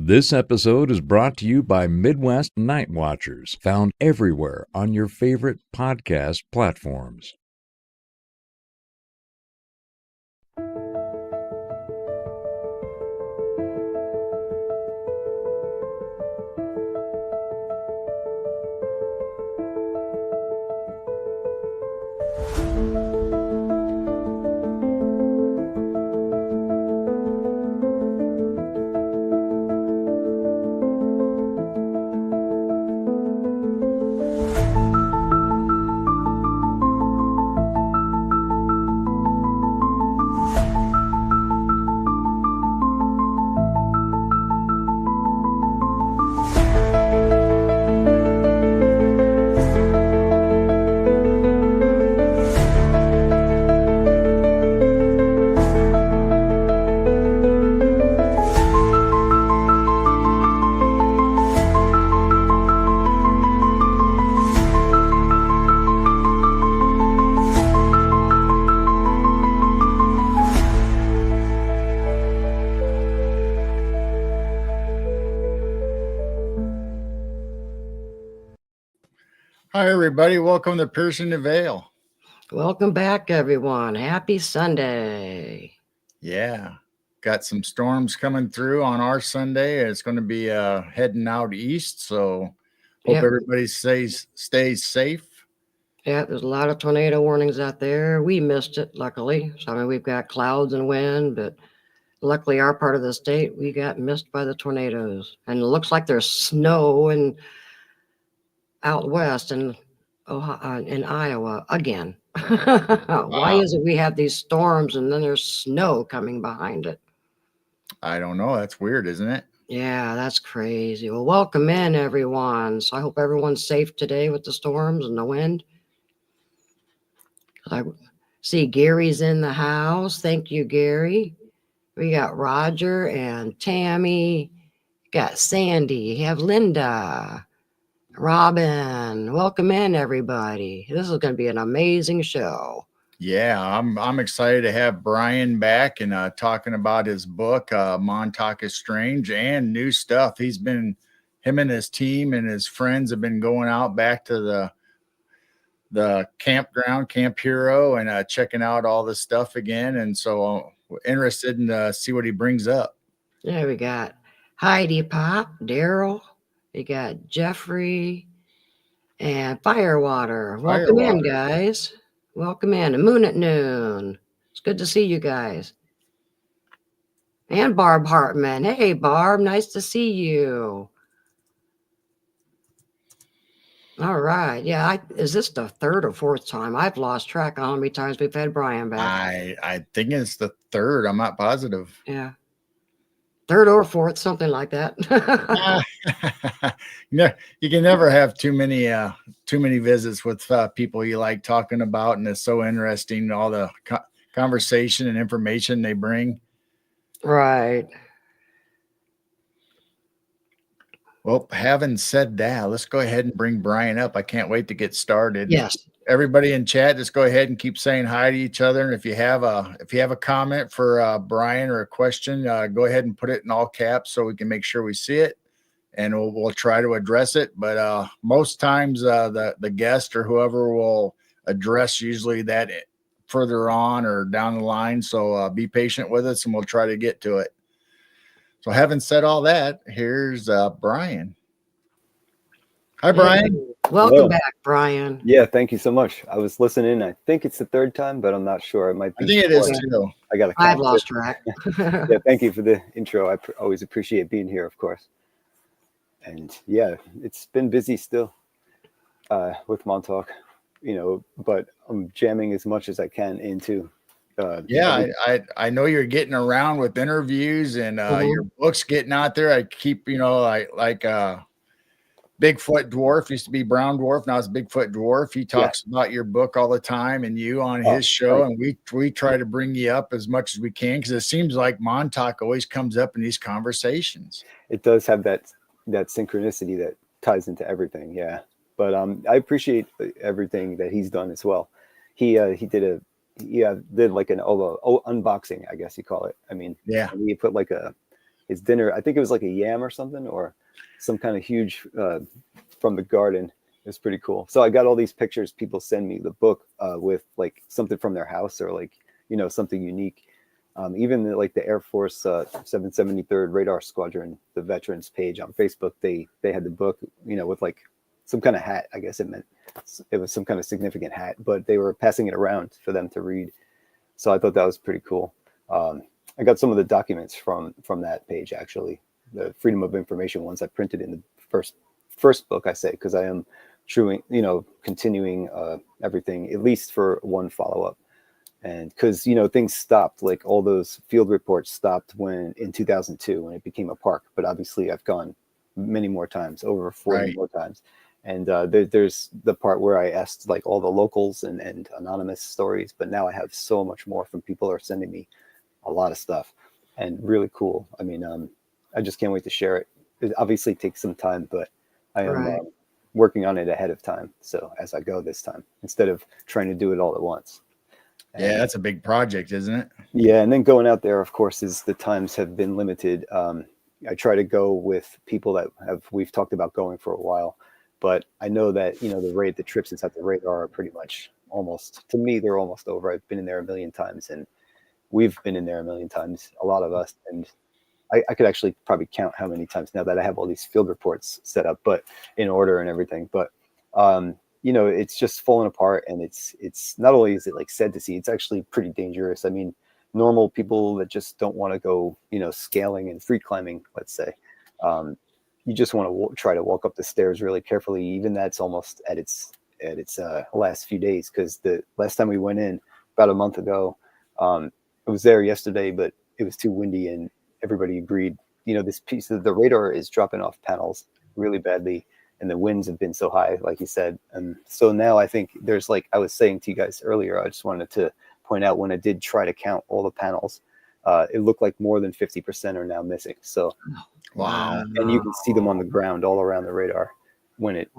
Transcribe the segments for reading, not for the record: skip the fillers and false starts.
This episode is brought to you by Midwest Night Watchers, found everywhere on your favorite podcast platforms. Hi, everybody. Welcome to Piercing the Veil. Welcome back, everyone. Happy Sunday. Yeah, got some storms coming through on our Sunday. It's going to be heading out east, so hope everybody stays safe. Yeah, there's a lot of tornado warnings out there. We missed it, luckily. So, I mean, we've got clouds and wind, but luckily our part of the state, we got missed by the tornadoes. And it looks like there's snow out west in Iowa again. Why is it we have these storms and then there's snow coming behind it? I don't know. That's weird, isn't it? Yeah, that's crazy. Well, welcome in, everyone. So I hope everyone's safe today with the storms and the wind. I see Gary's in the house. Thank you, Gary. We got Roger and Tammy. Got Sandy. You have Linda. Robin. Welcome in, everybody. This is going to be an amazing show. Yeah, I'm excited to have Brian back and talking about his book, Montauk is Strange, and new stuff. Him and his team and his friends have been going out back to the campground, Camp Hero, and checking out all this stuff again. And so we're interested in see what he brings up. Yeah, we got Heidi Pop, Daryl. We got Jeffrey and Firewater. Welcome in, guys. Welcome in. Moon at Noon. It's good to see you guys. And Barb Hartman. Hey, Barb. Nice to see you. All right. Yeah. Is this the third or fourth time? I've lost track on how many times we've had Brian back. I think it's the third. I'm not positive. Yeah. Third or fourth, something like that. You can never have too many visits with people you like talking about, and it's so interesting, all the conversation and information they bring. Right. Well, having said that, let's go ahead and bring Brian up. I can't wait to get started. Yes. Everybody in chat, just go ahead and keep saying hi to each other. And if you have a comment for Brian or a question, go ahead and put it in all caps so we can make sure we see it, and we'll try to address it. But most times the guest or whoever will address usually that further on or down the line. So be patient with us, and we'll try to get to it. So having said all that, here's Brian. Hi, Brian. Welcome back, Brian. Yeah, thank you so much. I was listening. I think it's the third time, but I'm not sure. It might be. I think it is too. I've lost track. Yeah, thank you for the intro. I always appreciate being here, of course. And yeah, it's been busy still with Montauk, but I'm jamming as much as I can into. I know you're getting around with interviews and your book's getting out there. I keep, like Bigfoot Dwarf used to be Brown Dwarf. Now it's Bigfoot Dwarf. He talks about your book all the time and you on his show. Right. And we try to bring you up as much as we can, because it seems like Montauk always comes up in these conversations. It does have that synchronicity that ties into everything. Yeah. But I appreciate everything that he's done as well. He did like an unboxing, I guess you call it. I mean, he put like a his dinner. I think it was like a yam or something, or some kind of huge from the garden. It was pretty cool. So I got all these pictures. People send me the book with like something from their house, or like, you know, something unique. Even like the Air Force 773rd Radar Squadron, the veterans page on Facebook, they had the book, you know, with like some kind of hat. I guess it was some kind of significant hat, but they were passing it around for them to read. So I thought that was pretty cool. I got some of the documents from that page, actually, the Freedom of Information ones I printed in the first book, I say, because I am continuing everything, at least for one follow-up. And because, you know, things stopped, like all those field reports stopped in 2002 when it became a park. But obviously I've gone many more times, over 40 more times. And there's the part where I asked like all the locals and anonymous stories. But now I have so much more from people who are sending me a lot of stuff, and really cool. I mean, I just can't wait to share it. It obviously takes some time, but I am working on it ahead of time. So as I go this time, instead of trying to do it all at once. Yeah, that's a big project, isn't it? Yeah, and then going out there, of course, is the times have been limited. I try to go with people that we've talked about going for a while, but I know that, you know, the trips inside the radar are pretty much almost, to me, they're almost over. I've been in there a million times, and we've been in there a million times, a lot of us, and I could actually probably count how many times now that I have all these field reports set up, but in order and everything. But you know, it's just falling apart, and it's not only is it like sad to see, it's actually pretty dangerous. I mean, normal people that just don't want to go, you know, scaling and free climbing, let's say, you just want to try to walk up the stairs really carefully. Even that's almost at its last few days, because the last time we went in about a month ago, I was there yesterday, but it was too windy, and everybody agreed, you know, this piece of the radar is dropping off panels really badly, and the winds have been so high, like you said. And so now I think there's, like I was saying to you guys earlier, I just wanted to point out, when I did try to count all the panels, it looked like more than 50% are now missing. So, Wow. and you can see them on the ground all around the radar when it's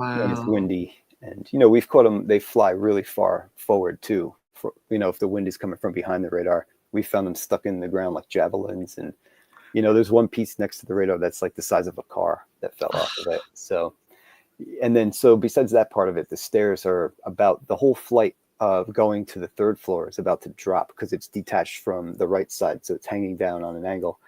windy. And, you know, we've caught them, they fly really far forward too. You know, if the wind is coming from behind the radar, we found them stuck in the ground like javelins. And, you know, there's one piece next to the radar that's like the size of a car that fell off of it. So, and then, so besides that part of it, the stairs are about, the whole flight of going to the third floor is about to drop because it's detached from the right side. So it's hanging down on an angle.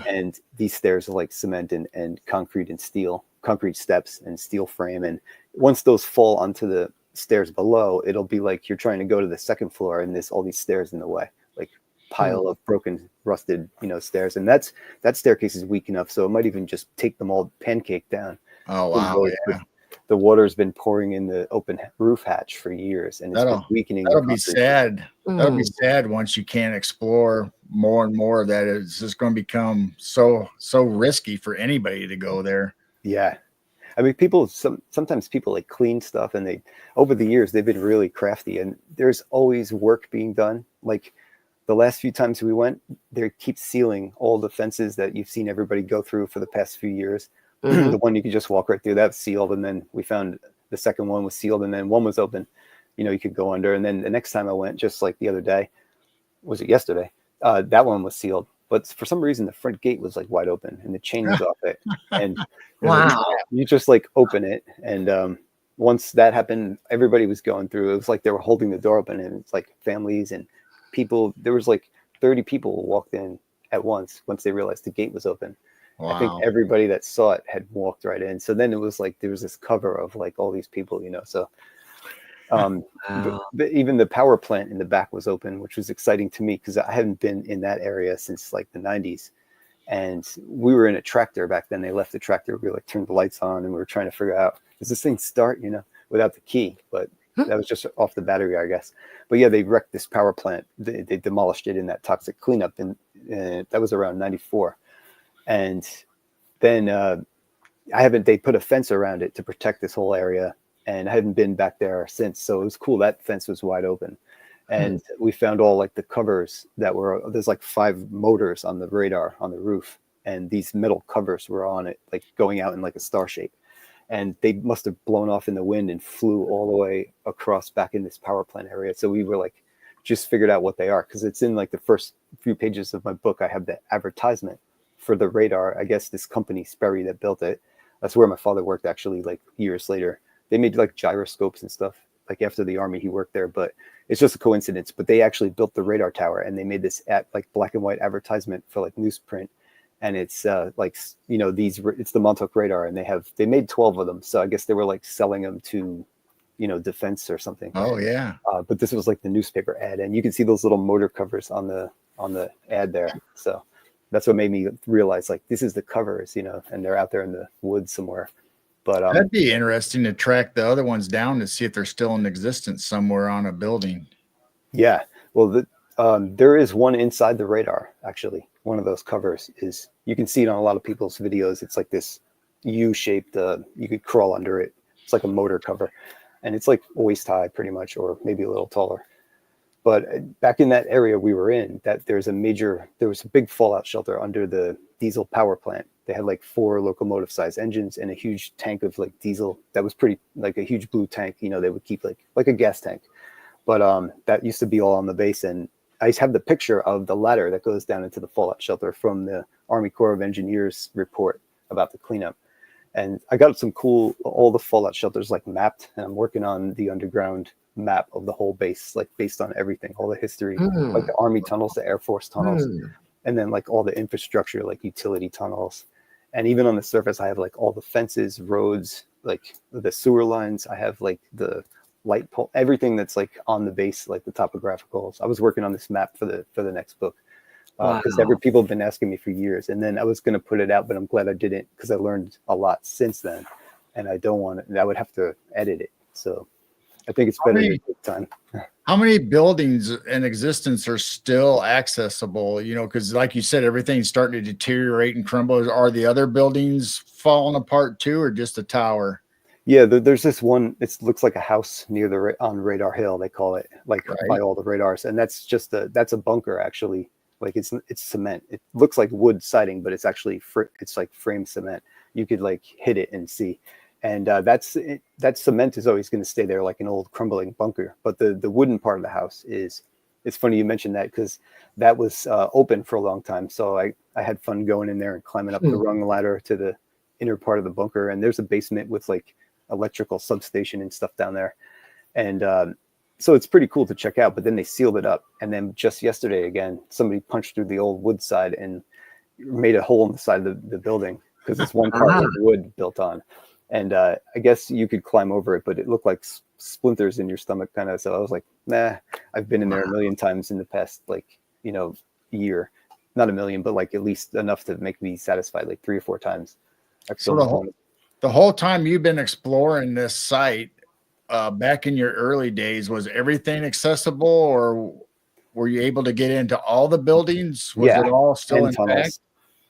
And these stairs are like cement and concrete and steel, concrete steps and steel frame. And once those fall onto the stairs below, it'll be like you're trying to go to the second floor and there's all these stairs in the way, like pile of broken, rusted, you know, stairs. And that staircase is weak enough, so it might even just take them all pancake down. Oh, wow. Yeah. The water's been pouring in the open roof hatch for years, and it's been weakening. That'll be sad. That'll be sad once you can't explore more and more. That it's just going to become so risky for anybody to go there. Yeah, I mean, sometimes people like clean stuff, and they, over the years, they've been really crafty, and there's always work being done. Like the last few times we went, they keep sealing all the fences that you've seen everybody go through for the past few years. The one you could just walk right through, that's sealed, and then we found the second one was sealed, and then one was open, you know, you could go under. And then the next time I went, just like the other day, was it yesterday, that one was sealed, but for some reason the front gate was like wide open and the chain was off it, and you just like open it, and once that happened, everybody was going through. It was like they were holding the door open, and it's like families and people, there was like 30 people walked in at once they realized the gate was open. Wow. I think everybody that saw it had walked right in. So then it was like there was this cover of like all these people, you know. So but even the power plant in the back was open, which was exciting to me because I hadn't been in that area since like the 90s. And we were in a tractor back then. They left the tractor. We like turned the lights on, and we were trying to figure out, does this thing start, you know, without the key? But that was just off the battery, I guess. But yeah, they wrecked this power plant. They demolished it in that toxic cleanup, and that was around 94. And then they put a fence around it to protect this whole area, and I haven't been back there since. So it was cool. That fence was wide open, and we found all like the covers there's like 5 motors on the radar on the roof, and these metal covers were on it, like going out in like a star shape, and they must have blown off in the wind and flew all the way across back in this power plant area. So we were like, just figured out what they are, because it's in like the first few pages of my book. I have the advertisement for the radar. I guess this company, Sperry, that built it. That's where my father worked actually, like years later. They made like gyroscopes and stuff. Like after the army, he worked there, but it's just a coincidence. But they actually built the radar tower, and they made this like black and white advertisement for like newsprint. And it's like, you know, it's the Montauk radar, and they made 12 of them. So I guess they were like selling them to, you know, defense or something. Oh yeah. But this was like the newspaper ad, and you can see those little motor covers on the ad there. So that's what made me realize like this is the covers, you know, and they're out there in the woods somewhere. But That'd be interesting to track the other ones down to see if they're still in existence somewhere on a building. Yeah, well, there is one inside the radar actually. One of those covers is, you can see it on a lot of people's videos. It's like this U-shaped. You could crawl under it. It's like a motor cover, and it's like waist high pretty much, or maybe a little taller. But back in that area we were in, there was a big fallout shelter under the diesel power plant. They had like 4 locomotive size engines and a huge tank of like diesel that was pretty, like a huge blue tank, you know, they would keep like a gas tank. But that used to be all on the base. And I have the picture of the ladder that goes down into the fallout shelter from the Army Corps of Engineers report about the cleanup. And I got all the fallout shelters like mapped, and I'm working on the underground map of the whole base, like based on everything, all the history, like the Army tunnels, the Air Force tunnels, and then like all the infrastructure, like utility tunnels. And even on the surface, I have like all the fences, roads, like the sewer lines. I have like the light pole, everything that's like on the base, like the topographicals. I was working on this map for the next book because people have been asking me for years. And then I was going to put it out, but I'm glad I didn't, because I learned a lot since then, and I don't want it. I would have to edit it. So I think it's better to take time. How many buildings in existence are still accessible? You know, because like you said, everything's starting to deteriorate and crumble. Are the other buildings falling apart too, or just a tower? Yeah, there's this one. It looks like a house near on Radar Hill. They call it, like by all the radars, and that's a bunker actually. Like it's cement. It looks like wood siding, but it's actually it's like frame cement. You could like hit it and see. And that cement is always going to stay there like an old crumbling bunker. But the wooden part of the house it's funny you mentioned that, because that was open for a long time. So I had fun going in there and climbing up the rung ladder to the inner part of the bunker. And there's a basement with like electrical substation and stuff down there. And so it's pretty cool to check out. But then they sealed it up. And then just yesterday, again, somebody punched through the old wood side and made a hole in the side of the building, because it's one part of wood built on. And I guess you could climb over it, but it looked like splinters in your stomach kind of. So I was like, nah, I've been in there a million times in the past, like, you know, year. Not a million, but like at least enough to make me satisfied, like 3 or 4 times. So the whole time you've been exploring this site, back in your early days, was everything accessible, or were you able to get into all the buildings? Was it all still intact? Tunnels.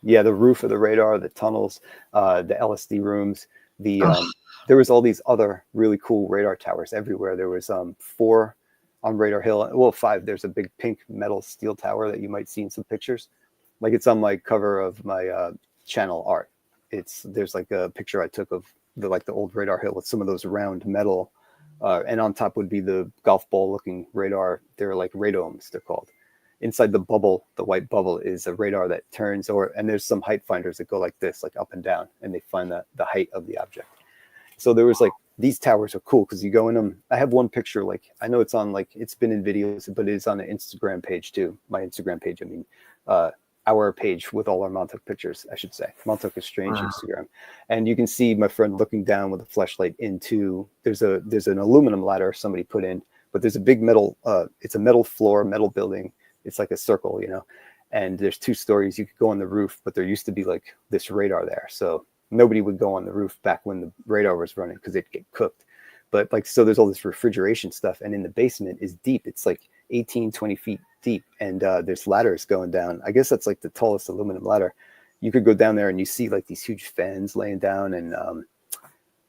Yeah, the roof of the radar, the tunnels, the LSD rooms. There was all these other really cool radar towers everywhere. There was 4 on Radar Hill. Well, 5. There's a big pink metal steel tower that you might see in some pictures. Like it's on my cover of my channel art. There's like a picture I took of the old Radar Hill with some of those round metal, and on top would be the golf ball looking radar. They're like radomes, they're called. Inside the bubble, the white bubble, is a radar that turns, and there's some height finders that go like this, like up and down, and they find the height of the object. So there was like, these towers are cool because you go in them. I have one picture, like, I know it's on, like, it's been in videos, but it's on the Instagram page too. My Instagram page, I mean, our page with all our Montauk pictures, I should say. Montauk is Strange Instagram. And you can see my friend looking down with a flashlight into, there's an aluminum ladder somebody put in, but there's a big metal, it's a metal floor, metal building. It's like a circle, you know, and there's 2 stories. You could go on the roof, but there used to be like this radar there. So nobody would go on the roof back when the radar was running because it'd get cooked. But like, so there's all this refrigeration stuff. And in the basement is deep. It's like 18, 20 feet deep. And there's ladders going down. I guess that's like the tallest aluminum ladder. You could go down there and you see like these huge fans laying down. And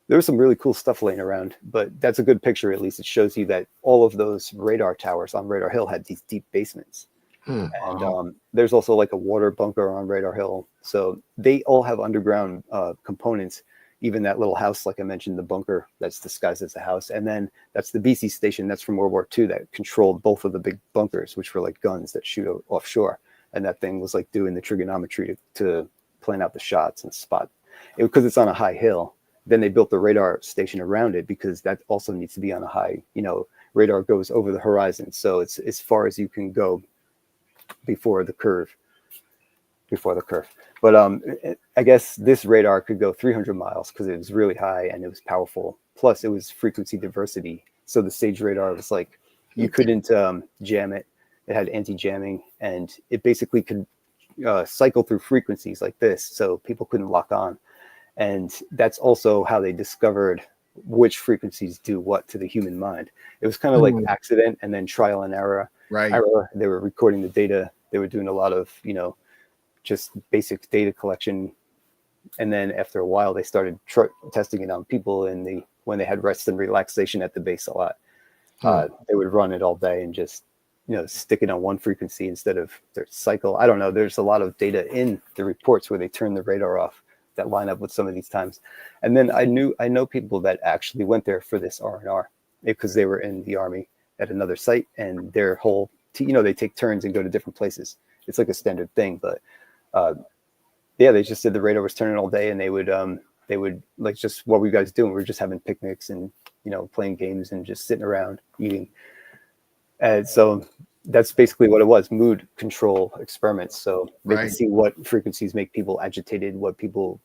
there was some really cool stuff laying around. But that's a good picture. At least it shows you that all of those radar towers on Radar Hill had these deep basements. And there's also like a water bunker on Radar Hill. So they all have underground components. Even that little house, like I mentioned, the bunker that's disguised as a house. And then that's the BC station. That's from World War II that controlled both of the big bunkers, which were like guns that shoot offshore. And that thing was like doing the trigonometry to plan out the shots and spot it, because it's on a high hill. Then they built the radar station around it because that also needs to be on a high, radar goes over the horizon. So it's as far as you can go before the curve. But I guess this radar could go 300 miles because it was really high and it was powerful. Plus it was frequency diversity. So the stage radar was like, you couldn't jam it. It had anti-jamming, and it basically could cycle through frequencies like this. So people couldn't lock on. And that's also how they discovered which frequencies do what to the human mind. It was kind of like accident and then trial and error. Right. They were recording the data. They were doing a lot of, just basic data collection. And then after a while, they started testing it on people when they had rest and relaxation at the base a lot. They would run it all day and just, stick it on one frequency instead of their cycle. I don't know. There's a lot of data in the reports where they turn the radar off that line up with some of these times. And then I know people that actually went there for this R&R because they were in the Army at another site, and their whole, they take turns and go to different places. It's like a standard thing, but they just said the radar was turning all day, and they would like, just what were you guys doing? We're just having picnics and, playing games and just sitting around eating. And so that's basically what it was, mood control experiments. So they can see what frequencies make people agitated, what people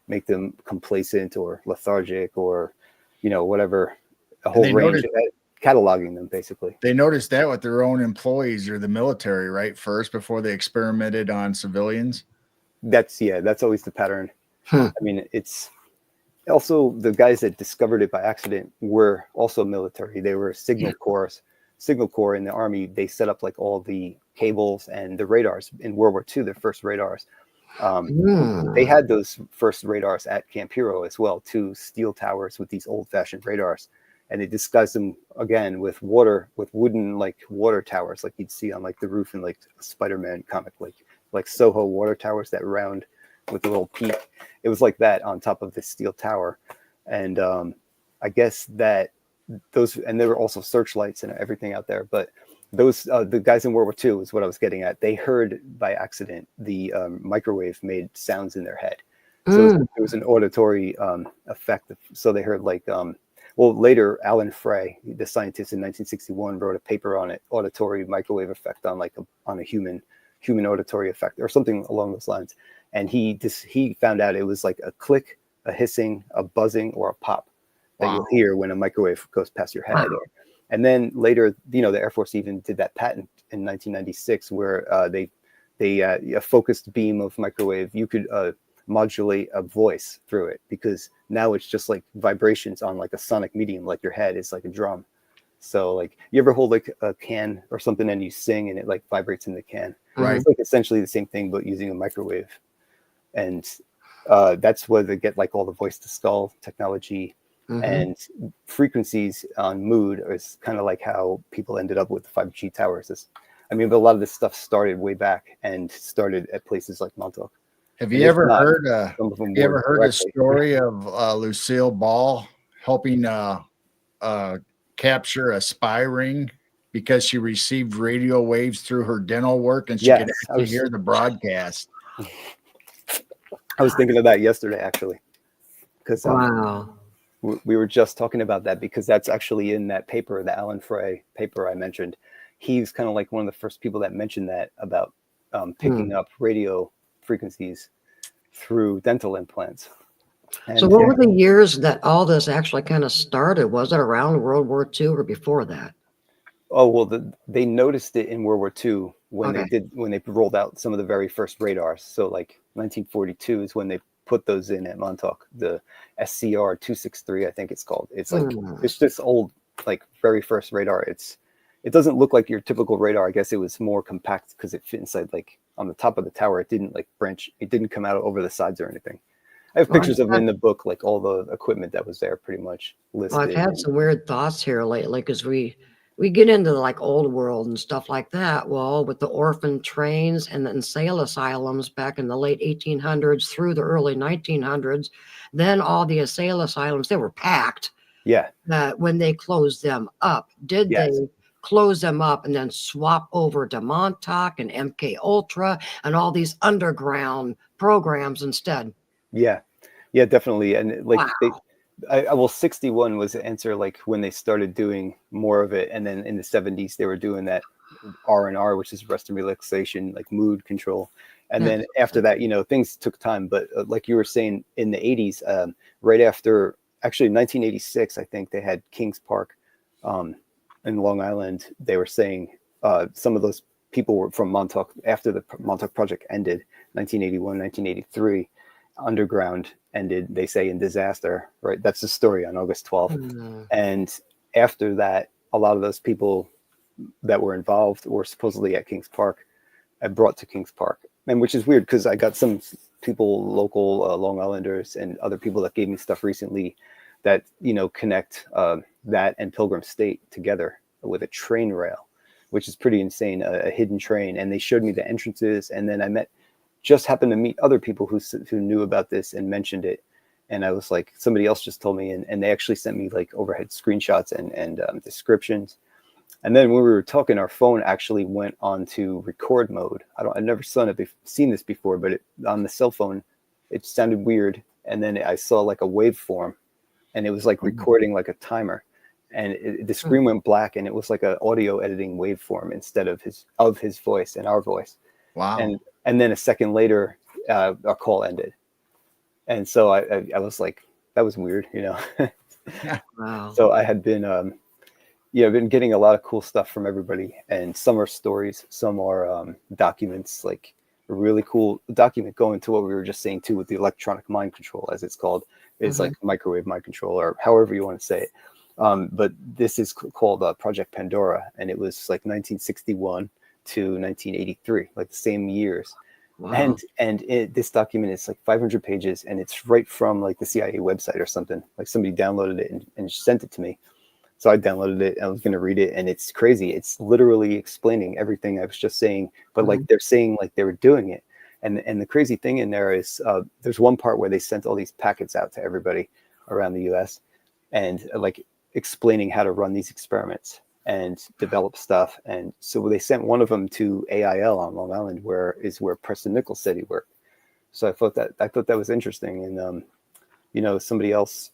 make them complacent or lethargic or, whatever, a whole range of cataloging them basically. They noticed that with their own employees or the military, right? First, before they experimented on civilians. That's always the pattern. I mean, it's also the guys that discovered it by accident were also military. They were signal corps in the Army. They set up like all the cables and the radars in World War II, their first radars. They had those first radars at Camp Hero as well, 2 steel towers with these old-fashioned radars. And they disguised them again with wooden like water towers, like you'd see on like the roof in like a Spider-Man comic, like Soho water towers that round with a little peak. It was like that on top of this steel tower. And I guess that those, and there were also searchlights and everything out there, but those the guys in World War II is what I was getting at. They heard by accident the microwave made sounds in their head. So it was an auditory effect. So they heard like later Alan Frey, the scientist in 1961, wrote a paper on it, auditory microwave effect on a human auditory effect or something along those lines. And he found out it was like a click, a hissing, a buzzing, or a pop that you'll hear when a microwave goes past your head. And then later, the Air Force even did that patent in 1996 where a focused beam of microwave, you could modulate a voice through it, because now it's just like vibrations on like a sonic medium, like your head is like a drum. So like you ever hold like a can or something and you sing and it like vibrates in the can. Right. It's like essentially the same thing, but using a microwave. And that's where they get like all the voice to skull technology. And frequencies on mood is kind of like how people ended up with the 5G towers. But a lot of this stuff started way back and started at places like Montauk. Have you ever heard the story of Lucille Ball helping capture a spy ring because she received radio waves through her dental work and she could actually hear the broadcast? I was thinking of that yesterday, actually, because we were just talking about that, because that's actually in that paper, the Alan Frey paper I mentioned. He's kind of like one of the first people that mentioned that about picking up radio frequencies through dental implants. And so what were the years that all this actually kind of started? Was it around World War II or before that? Oh, well, they noticed it in World War II when they rolled out some of the very first radars. So like 1942 is when they put those in at Montauk, the SCR 263, I think it's called. It's like it's this old, like very first radar. It doesn't look like your typical radar. I guess it was more compact because it fit inside, like on the top of the tower. It didn't like branch. It didn't come out over the sides or anything. I have pictures of it in the book, like all the equipment that was there pretty much listed. Well, I've had some weird thoughts here lately because we get into like old world and stuff like that. Well, with the orphan trains and the insane asylums back in the late 1800s through the early 1900s, then all the insane asylums, they were packed. Yeah. When they closed them up, did they close them up and then swap over to Montauk and MK Ultra and all these underground programs instead. Yeah, yeah, definitely. And like Wow. well, 61 was the answer, like when they started doing more of it. And then in the 70s, they were doing that R&R, which is rest and relaxation, like mood control. And then after that, things took time. But like you were saying, in the 80s, right after, actually 1986, I think they had Kings Park in Long Island. They were saying some of those people were from Montauk after the Montauk Project ended, 1981, 1983. Underground ended, they say, in disaster, right? That's the story on August 12th. And after that, a lot of those people that were involved were supposedly at Kings Park, brought to Kings Park. And which is weird because I got some people, local Long Islanders and other people that gave me stuff recently that, connect that and Pilgrim State together with a train rail, which is pretty insane, a hidden train. And they showed me the entrances. And then I just happened to meet other people who knew about this and mentioned it. And I was like, somebody else just told me, and they actually sent me like overhead screenshots and descriptions. And then when we were talking, our phone actually went on to record mode. I've never seen this before, but on the cell phone, it sounded weird. And then I saw like a waveform, and it was like recording like a timer. And the screen went black, and it was like an audio editing waveform instead of his voice and our voice. Wow. And then a second later, our call ended. And so I was like, that was weird, Wow. So I had been, I've been getting a lot of cool stuff from everybody. And some are stories, some are documents, like a really cool document going to what we were just saying too with the electronic mind control, as it's called. It's like microwave mind control, or however you want to say it. But this is called Project Pandora, and it was like 1961 to 1983, like the same years. Wow. And this document is like 500 pages, and it's right from like the CIA website or something. Like somebody downloaded it and sent it to me. So I downloaded it, and I was going to read it, and it's crazy. It's literally explaining everything I was just saying, but like they're saying like they were doing it. And the crazy thing in there is there's one part where they sent all these packets out to everybody around the US and like explaining how to run these experiments and develop stuff. And so they sent one of them to AIL on Long Island, where Preston Nichols said he worked. So I thought that was interesting. And somebody else,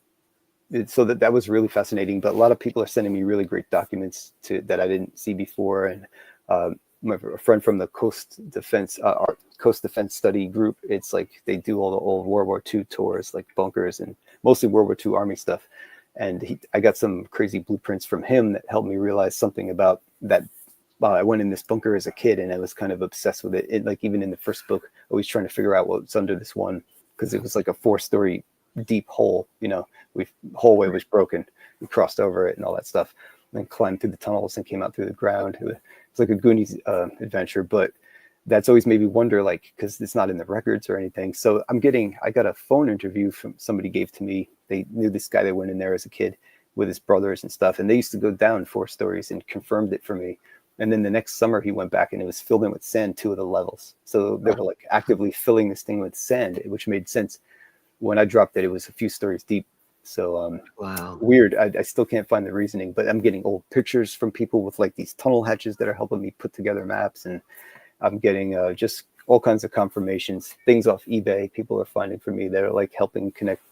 so that was really fascinating. But a lot of people are sending me really great documents that I didn't see before. And a friend from the Coast Defense Study Group, it's like they do all the old World War II tours, like bunkers and mostly World War II Army stuff. And I got some crazy blueprints from him that helped me realize something about that. I went in this bunker as a kid, and I was kind of obsessed with it. Like even in the first book, always trying to figure out what's under this one, because it was like a 4-story deep hole. Hallway was broken. We crossed over it and all that stuff, and then climbed through the tunnels and came out through the ground. It's like a Goonies adventure, but that's always made me wonder, like, because it's not in the records or anything. So I got a phone interview from somebody gave to me. They knew this guy that went in there as a kid with his brothers and stuff. And they used to go down 4 stories and confirmed it for me. And then the next summer he went back and it was filled in with sand, 2 of the levels. So they were like actively filling this thing with sand, which made sense. When I dropped it was a few stories deep. So Wow. Weird. I still can't find the reasoning, but I'm getting old pictures from people with like these tunnel hatches that are helping me put together maps. And I'm getting just all kinds of confirmations, things off eBay people are finding for me that are like helping connect.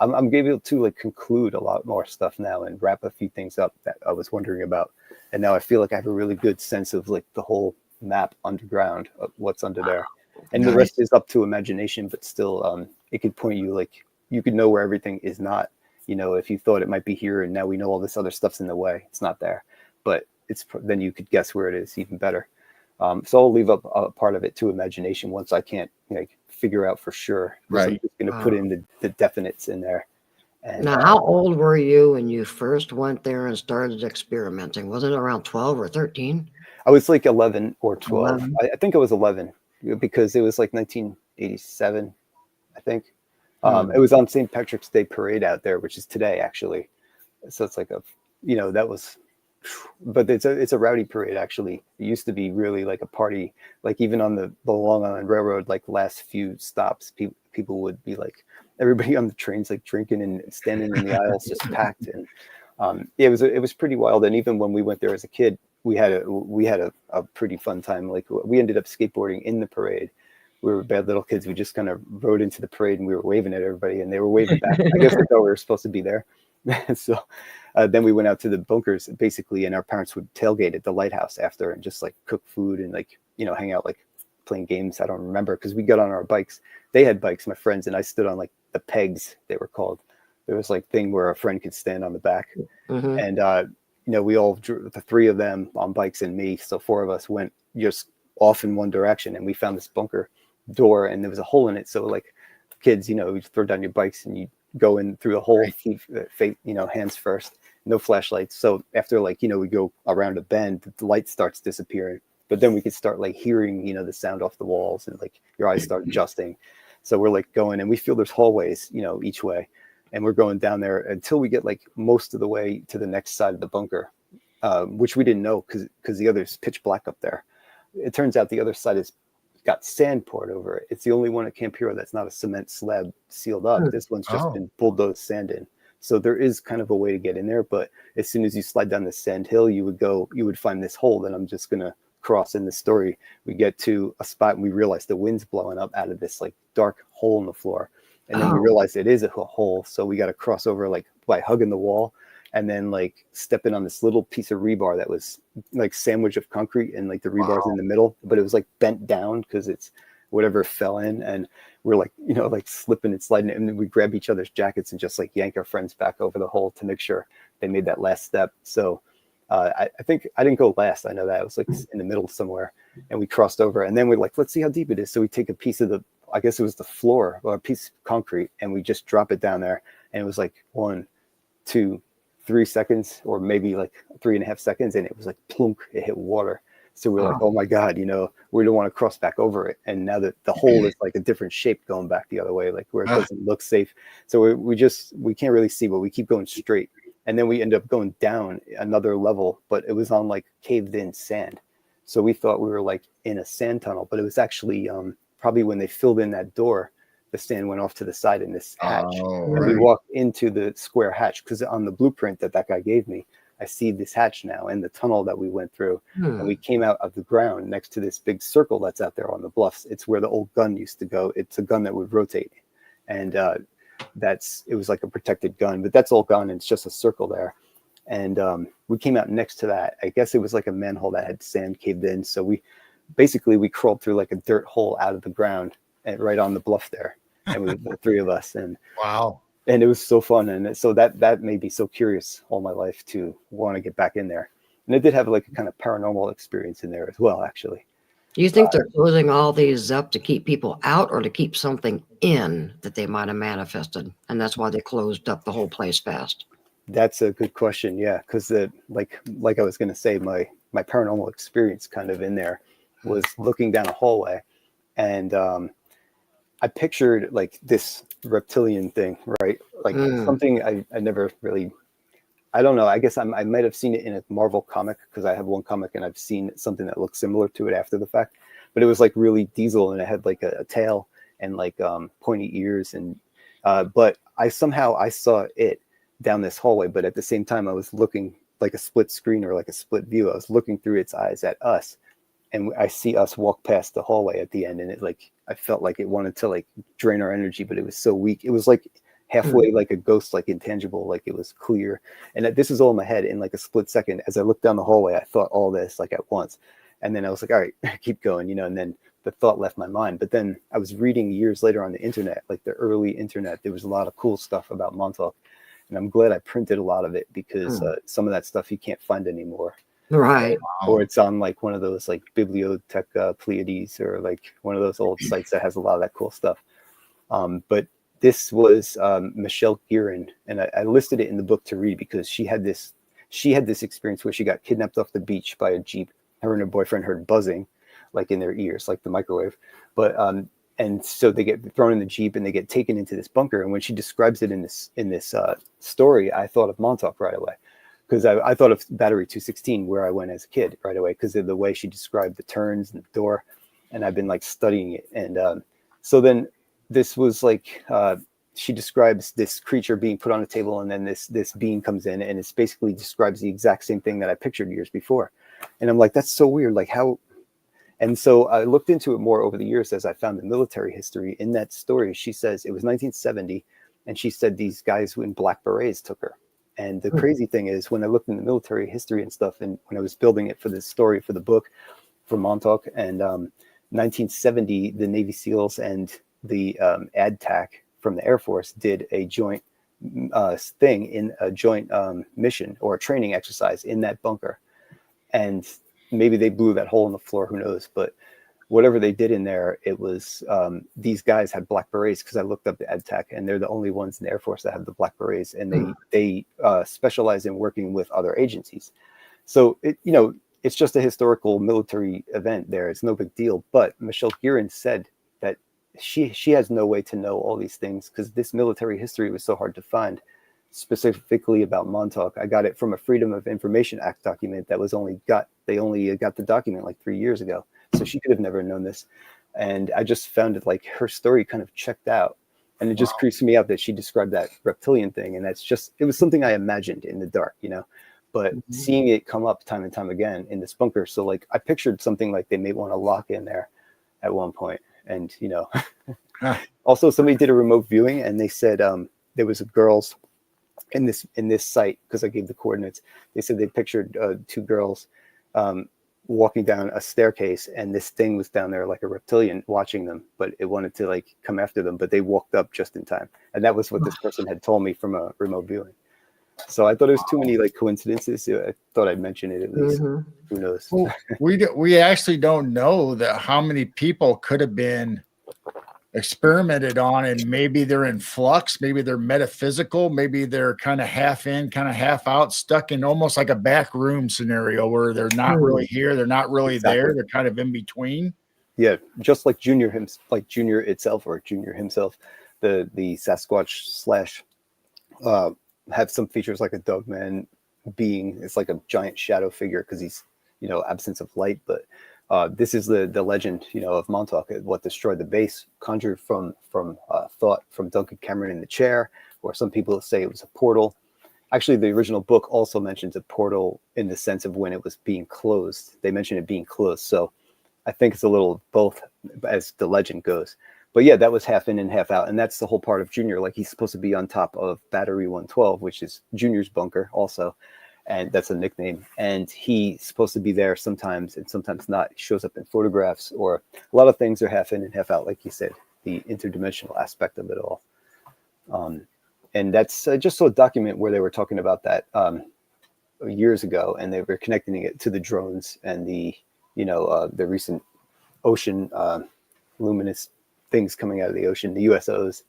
I'm able to like conclude a lot more stuff now and wrap a few things up that I was wondering about. And now I feel like I have a really good sense of like the whole map underground of what's under there. And Nice. The rest is up to imagination, but still it could point you, like you could know where everything is not, if you thought it might be here and now we know all this other stuff's in the way, it's not there, but then you could guess where it is even better. So I'll leave up a part of it to imagination once I can't figure out for sure. Right. I'm just going to put in the definites in there. And, Now, how old were you when you first went there and started experimenting? Was it around 12 or 13? I was like 11 or 12. 11. I think I was 11 because it was like 1987, I think. It was on St. Patrick's Day parade out there, which is today actually. So it's like that was. But it's a rowdy parade actually. It used to be really like a party, like even on the Long Island Railroad, like last few stops, people would be like, everybody on the trains like drinking and standing in the aisles just packed. And it was pretty wild. And even when we went there as a kid, we had a pretty fun time. Like we ended up skateboarding in the parade. We were bad little kids. We just kind of rode into the parade and we were waving at everybody and they were waving back. I guess they thought we were supposed to be there. So then we went out to the bunkers basically, and our parents would tailgate at the lighthouse after and just like cook food and like, hang out, like playing games. I don't remember because we got on our bikes. They had bikes, my friends, and I stood on like the pegs, they were called. There was like thing where a friend could stand on the back. Mm-hmm. And, we all drew, the three of them on bikes and me. So four of us went just off in one direction and we found this bunker door and there was a hole in it. So like kids, you throw down your bikes and you go in through the hole, hands first, no flashlights. So after like, we go around a bend, the light starts disappearing, but then we could start like hearing, the sound off the walls and like your eyes start adjusting. So we're like going and we feel there's hallways, each way. And we're going down there until we get like most of the way to the next side of the bunker, which we didn't know because the other's pitch black up there. It turns out the other side is got sand poured over it. It's the only one at Camp Hero that's not a cement slab sealed up. This one's just been bulldozed sand in. So there is kind of a way to get in there, but as soon as you slide down the sand hill, you would find this hole that I'm just going to cross in the story. We get to a spot and we realize the wind's blowing up out of this like dark hole in the floor. And then we realize it is a hole. So we got to cross over like by hugging the wall and then like stepping on this little piece of rebar that was like sandwich of concrete and like the rebar's in the middle, but it was like bent down because it's whatever fell in. And we're like, like slipping and sliding. And then we grab each other's jackets and just like yank our friends back over the hole to make sure they made that last step. So I think I didn't go last. I know that. I was like in the middle somewhere and we crossed over and then we're like, let's see how deep it is. So we take a piece of I guess it was the floor or a piece of concrete and we just drop it down there. And it was like 1, 2, 3 seconds or maybe like 3.5 seconds. And it was like plunk, it hit water. So we're like, oh my God, we don't want to cross back over it. And now that the hole is like a different shape going back the other way, like where it doesn't look safe. So we can't really see, but we keep going straight. And then we end up going down another level, but it was on like caved in sand. So we thought we were like in a sand tunnel, but it was actually probably when they filled in that door, the sand went off to the side in this hatch. And we walked into the square hatch because on the blueprint that guy gave me, I see this hatch now and the tunnel that we went through. And we came out of the ground next to this big circle that's out there on the bluffs. It's where the old gun used to go. It's a gun that would rotate. And it was like a protected gun, but that's all gone. And it's just a circle there. And we came out next to that. I guess it was like a manhole that had sand caved in. So we crawled through like a dirt hole out of the ground and right on the bluff there. And the three of us. And wow. And it was so fun. And so that made me so curious all my life to want to get back in there. And it did have like a kind of paranormal experience in there as well, actually. Do you think they're closing all these up to keep people out or to keep something in that they might have manifested? And that's why they closed up the whole place fast. That's a good question. Yeah. Because like I was going to say, my paranormal experience kind of in there was looking down a hallway and I pictured like this reptilian thing, right? Like something I never really, I don't know. I guess I might have seen it in a Marvel comic because I have one comic and I've seen something that looks similar to it after the fact, but it was like really diesel and it had like a tail and like pointy ears. And but I saw it down this hallway, but at the same time I was looking like a split screen or like a split view. I was looking through its eyes at us. And I see us walk past the hallway at the end, and it like I felt like it wanted to like drain our energy, but it was so weak. It was like halfway like a ghost, like intangible, like it was clear. And this is all in my head in like a split second. As I looked down the hallway, I thought all this like at once, and then I was like, all right, keep going, And then the thought left my mind. But then I was reading years later on the internet, like the early internet. There was a lot of cool stuff about Montauk, and I'm glad I printed a lot of it because some of that stuff you can't find anymore. Right. Or it's on like one of those like Bibliotech Pleiades or like one of those old sites that has a lot of that cool stuff. But this was Michelle Gearin, and I listed it in the book to read because she had this experience where she got kidnapped off the beach by a Jeep. Her and her boyfriend heard buzzing like in their ears, like the microwave. But and so they get thrown in the Jeep and they get taken into this bunker. And when she describes it in this story, I thought of Montauk right away. Because I thought of Battery 216 where I went as a kid right away because of the way she described the turns and the door. And I've been like studying it. And so then this was like she describes this creature being put on a table, and then this being comes in, and it's basically describes the exact same thing that I pictured years before. And I'm like, that's so weird. Like how? And so I looked into it more over the years as I found the military history. In that story, she says it was 1970, and she said these guys in black berets took her. And the crazy thing is, when I looked in the military history and stuff, and when I was building it for this story for the book for Montauk, and 1970, the Navy SEALs and the ADTAC from the Air Force did a joint thing in a joint mission or a training exercise in that bunker. And maybe they blew that hole in the floor, who knows? But whatever they did in there, it was these guys had black berets, because I looked up the ADTAC, and they're the only ones in the Air Force that have the black berets, and they specialize in working with other agencies. So it's just a historical military event there. It's no big deal. But Michelle Gearin said that she has no way to know all these things, because this military history was so hard to find. Specifically about Montauk, I got it from a Freedom of Information Act document that they only got the document like 3 years ago, so she could have never known this. And I just found it like her story kind of checked out, and it just creeps me out that she described that reptilian thing, and it was something I imagined in the dark, but seeing it come up time and time again in this bunker. So like I pictured something like they may want to lock in there at one point, and also somebody did a remote viewing, and they said there was girls in this site, because I gave the coordinates. They said they pictured two girls walking down a staircase, and this thing was down there like a reptilian watching them, but it wanted to like come after them, but they walked up just in time. And that was what this person had told me from a remote viewing. So I thought it was too many like coincidences. I thought I'd mention it at least. Who knows? Well, we actually don't know how many people could have been experimented on, and maybe they're in flux, maybe they're metaphysical, maybe they're kind of half in, kind of half out, stuck in almost like a back room scenario where they're not really here, they're not really there, they're kind of in between. Yeah, just like Junior itself, or Junior himself, the Sasquatch / have some features like a Dogman being. It's like a giant shadow figure, because he's absence of light, but this is the legend, of Montauk, what destroyed the base, conjured from thought from Duncan Cameron in the chair, or some people say it was a portal. Actually, the original book also mentions a portal in the sense of when it was being closed. They mention it being closed. So I think it's a little both as the legend goes. But yeah, that was half in and half out. And that's the whole part of Junior. Like, he's supposed to be on top of Battery 112, which is Junior's bunker also. And that's a nickname. And he's supposed to be there sometimes and sometimes not. He shows up in photographs, or a lot of things are half in and half out, like you said, the interdimensional aspect of it all. And that's just a document where they were talking about that years ago, and they were connecting it to the drones and the recent ocean luminous things coming out of the ocean, the USOs,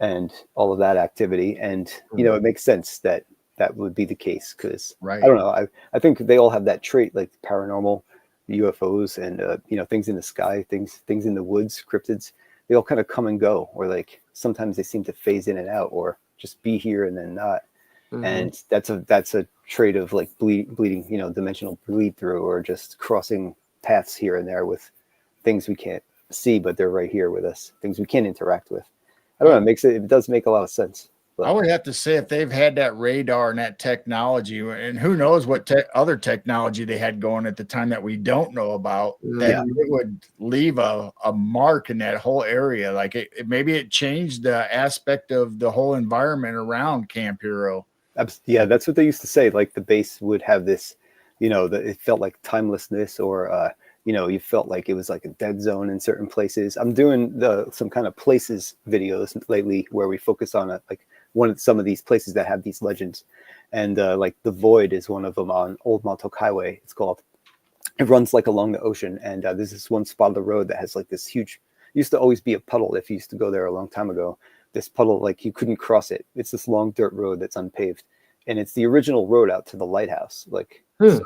and all of that activity. And, it makes sense that would be the case, because I don't know. I think they all have that trait, like paranormal, UFOs, and things in the sky, things in the woods, cryptids. They all kind of come and go, or like sometimes they seem to phase in and out, or just be here and then not. And that's a trait of like bleeding, dimensional bleed through, or just crossing paths here and there with things we can't see, but they're right here with us. Things we can't interact with. I don't know. It does make a lot of sense. I would have to say, if they've had that radar and that technology, and who knows what other technology they had going at the time that we don't know about, that it would leave a mark in that whole area. Like maybe it changed the aspect of the whole environment around Camp Hero. Yeah, that's what they used to say. Like the base would have this, it felt like timelessness, or you felt like it was like a dead zone in certain places. I'm doing some kind of places videos lately where we focus on some of these places that have these legends, and like the Void is one of them on Old Montauk Highway. It's called. It runs like along the ocean, and there's this one spot of the road that has like this huge. Used to always be a puddle if you used to go there a long time ago. This puddle, like you couldn't cross it. It's this long dirt road that's unpaved, and it's the original road out to the lighthouse. Like so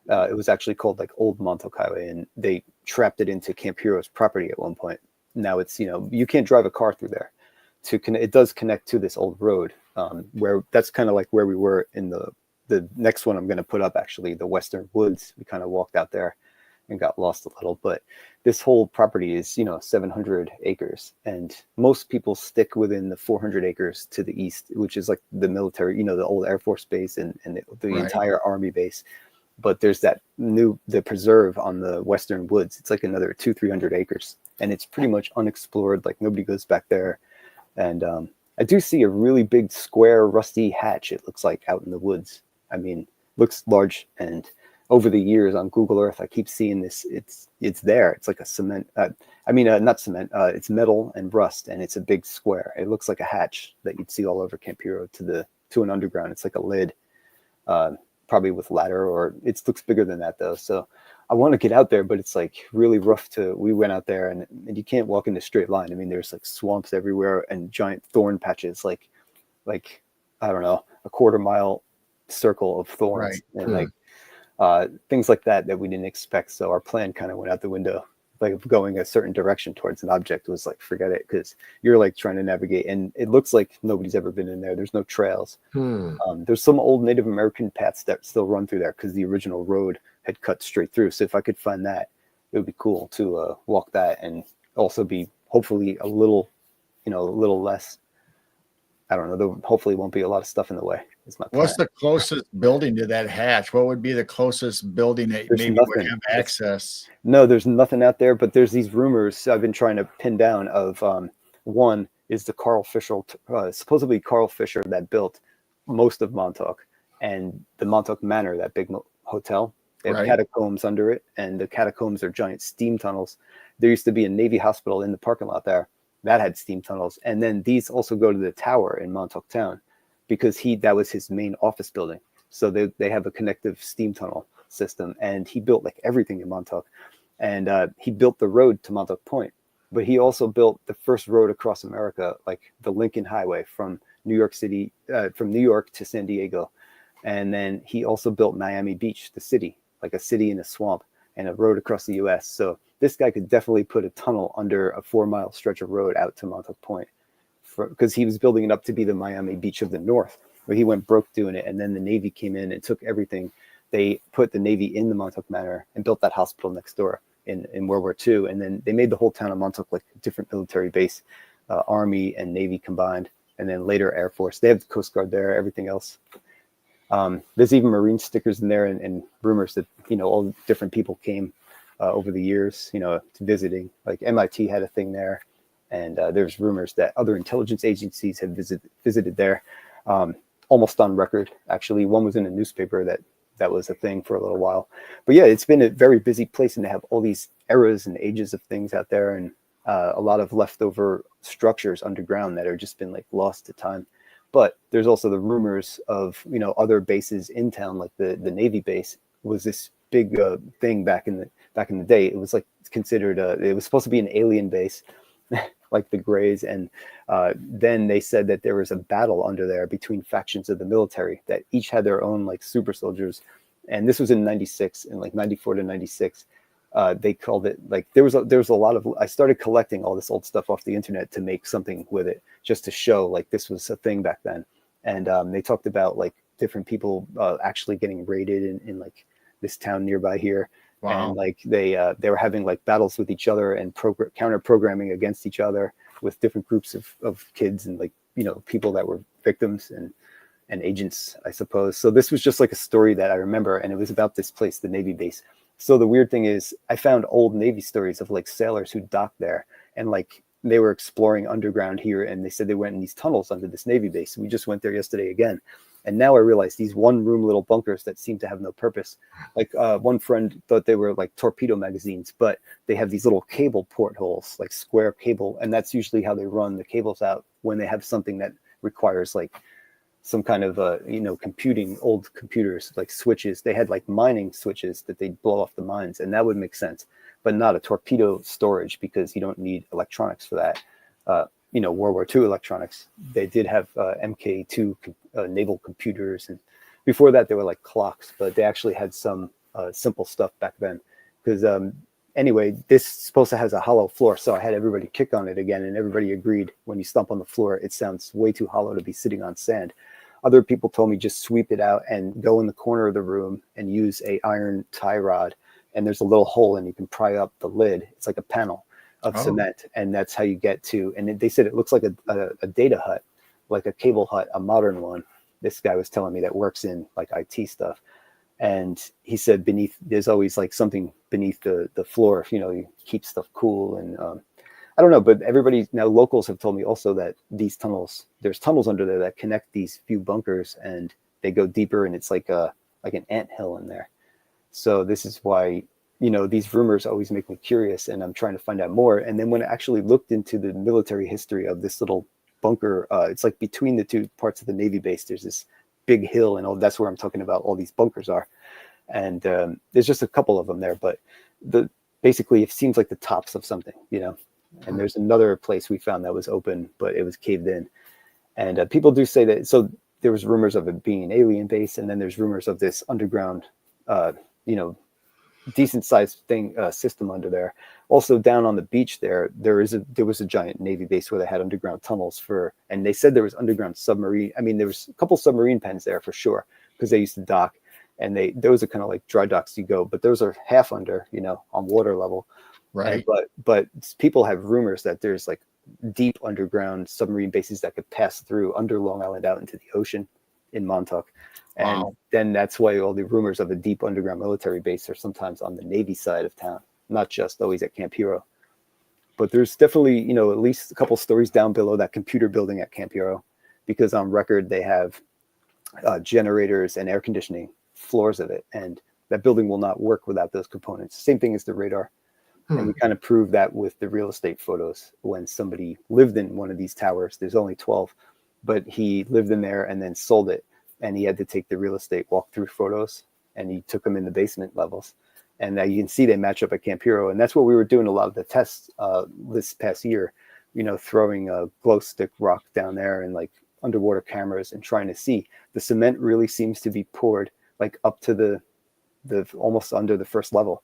it was actually called like Old Montauk Highway, and they trapped it into Camp Hero's property at one point. Now it's you can't drive a car through there. It does connect to this old road, where that's kind of like where we were in the next one I'm going to put up, actually, the Western Woods. We kind of walked out there and got lost a little. But this whole property is, 700 acres, and most people stick within the 400 acres to the east, which is like the military, the old Air Force base and the Right. entire Army base. But there's the preserve on the western woods. It's like another 200-300 acres, and it's pretty much unexplored. Like nobody goes back there. And I do see a really big square rusty hatch, it looks like, out in the woods. I mean, looks large, and over the years on Google Earth, I keep seeing this. It's there. It's like a cement. Not cement. It's metal and rust, and it's a big square. It looks like a hatch that you'd see all over Camp Hero to an underground. It's like a lid, probably with ladder, or it looks bigger than that though. So I want to get out there, but it's like really rough we went out there and you can't walk in a straight line. I mean, there's like swamps everywhere and giant thorn patches, like I don't know, a quarter-mile circle of thorns. Right. And things like that we didn't expect. So our plan kind of went out the window. Like going a certain direction towards an object was like, forget it, because you're like trying to navigate, and it looks like nobody's ever been in there. There's no trails. There's some old Native American paths that still run through there because the original road had cut straight through. So if I could find that, it would be cool to walk that, and also be hopefully a little less. I don't know. There hopefully won't be a lot of stuff in the way. What's the closest building to that hatch? What would be the closest building that maybe would have access? No, there's nothing out there, but there's these rumors I've been trying to pin down of one is the supposedly Carl Fisher that built most of Montauk, and the Montauk Manor, that big hotel. They have catacombs under it, and the catacombs are giant steam tunnels. There used to be a Navy hospital in the parking lot there that had steam tunnels, and then these also go to the tower in Montauk Town, because that was his main office building. So they have a connective steam tunnel system, and he built like everything in Montauk, and he built the road to Montauk Point, but he also built the first road across America, like the Lincoln Highway from New York City, from New York to San Diego. And then he also built Miami Beach, the city, like a city in a swamp, and a road across the US. So this guy could definitely put a tunnel under a 4-mile stretch of road out to Montauk Point, because he was building it up to be the Miami Beach of the North, where he went broke doing it. And then the Navy came in and took everything. They put the Navy in the Montauk Manor and built that hospital next door in World War II. And then they made the whole town of Montauk like a different military base, Army and Navy combined. And then later Air Force. They have the Coast Guard there, everything else. There's even Marine stickers in there, and rumors that, all different people came over the years, visiting. Like MIT had a thing there. And there's rumors that other intelligence agencies have visited there, almost on record. Actually, one was in a newspaper that was a thing for a little while. But yeah, it's been a very busy place, and they have all these eras and ages of things out there, and a lot of leftover structures underground that are just been like lost to time. But there's also the rumors of other bases in town, like the Navy base was this big thing back in the day. It was like considered it was supposed to be an alien base. Like the Greys, and then they said that there was a battle under there between factions of the military that each had their own like super soldiers, and this was in 96, and like 94 to 96. They called it like there was a lot of. I started collecting all this old stuff off the internet to make something with it, just to show like this was a thing back then. And they talked about like different people actually getting raided in like this town nearby here. Wow. And like they were having like battles with each other and counter programming against each other with different groups of kids and like people that were victims and agents, I suppose. So this was just like a story that I remember, and it was about this place, the Navy base. So the weird thing is, I found old Navy stories of like sailors who docked there, and like they were exploring underground here, and they said they went in these tunnels under this Navy base. We just went there yesterday again. And now I realize these one-room little bunkers that seem to have no purpose. Like one friend thought they were like torpedo magazines, but they have these little cable portholes, like square cable, and that's usually how they run the cables out when they have something that requires like some kind of computing, old computers, like switches. They had like mining switches that they'd blow off the mines, and that would make sense, but not a torpedo storage, because you don't need electronics for that. World War II electronics. They did have MK2 naval computers, and before that they were like clocks, but they actually had some simple stuff back then. Because anyway, this supposed to has a hollow floor, so I had everybody kick on it again, and everybody agreed when you stomp on the floor, it sounds way too hollow to be sitting on sand. Other people told me just sweep it out and go in the corner of the room and use a iron tie rod and there's a little hole, and you can pry up the lid. It's like a panel of cement, and that's how you get to. And they said it looks like a data hut, like a cable hut, a modern one. This guy was telling me that works in like IT stuff. And he said there's always like something beneath the floor, you keep stuff cool. And I don't know, but locals have told me also that there's tunnels under there that connect these few bunkers, and they go deeper, and it's like an anthill in there. So this is why, these rumors always make me curious, and I'm trying to find out more. And then when I actually looked into the military history of this little bunker, it's like between the two parts of the Navy base, there's this big hill, and that's where I'm talking about all these bunkers are. And there's just a couple of them there, but basically it seems like the tops of something, and there's another place we found that was open, but it was caved in. And people do say that, so there was rumors of it being an alien base, and then there's rumors of this underground, decent sized system under there. Also down on the beach there was a giant Navy base where they had underground tunnels and they said there was underground submarine. I mean, there was a couple submarine pens there for sure, because they used to dock, and those are kind of like dry docks you go, but those are half under, on water level. Right. But people have rumors that there's like deep underground submarine bases that could pass through under Long Island out into the ocean in Montauk. And then that's why all the rumors of a deep underground military base are sometimes on the Navy side of town, not just always at Camp Hero. But there's definitely, at least a couple stories down below that computer building at Camp Hero, because on record they have generators and air conditioning floors of it, and that building will not work without those components. Same thing as the radar. And we kind of proved that with the real estate photos. When somebody lived in one of these towers, there's only 12, but he lived in there and then sold it. And he had to take the real estate walkthrough photos, and he took them in the basement levels. And you can see they match up at Camp Hero. And that's what we were doing a lot of the tests this past year, throwing a glow stick rock down there and like underwater cameras and trying to see. The cement really seems to be poured like up to the almost under the first level.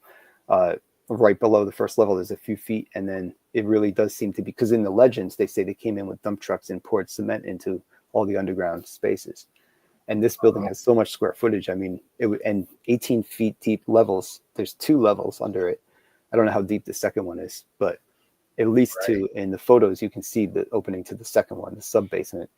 Right below the first level, there's a few feet. And then it really does seem to be, because in the legends, they say they came in with dump trucks and poured cement into all the underground spaces. And this building has so much square footage. I mean, and 18 feet deep levels. There's 2 levels under it. I don't know how deep the second one is, but at least 2. In the photos, you can see the opening to the second one, the sub basement.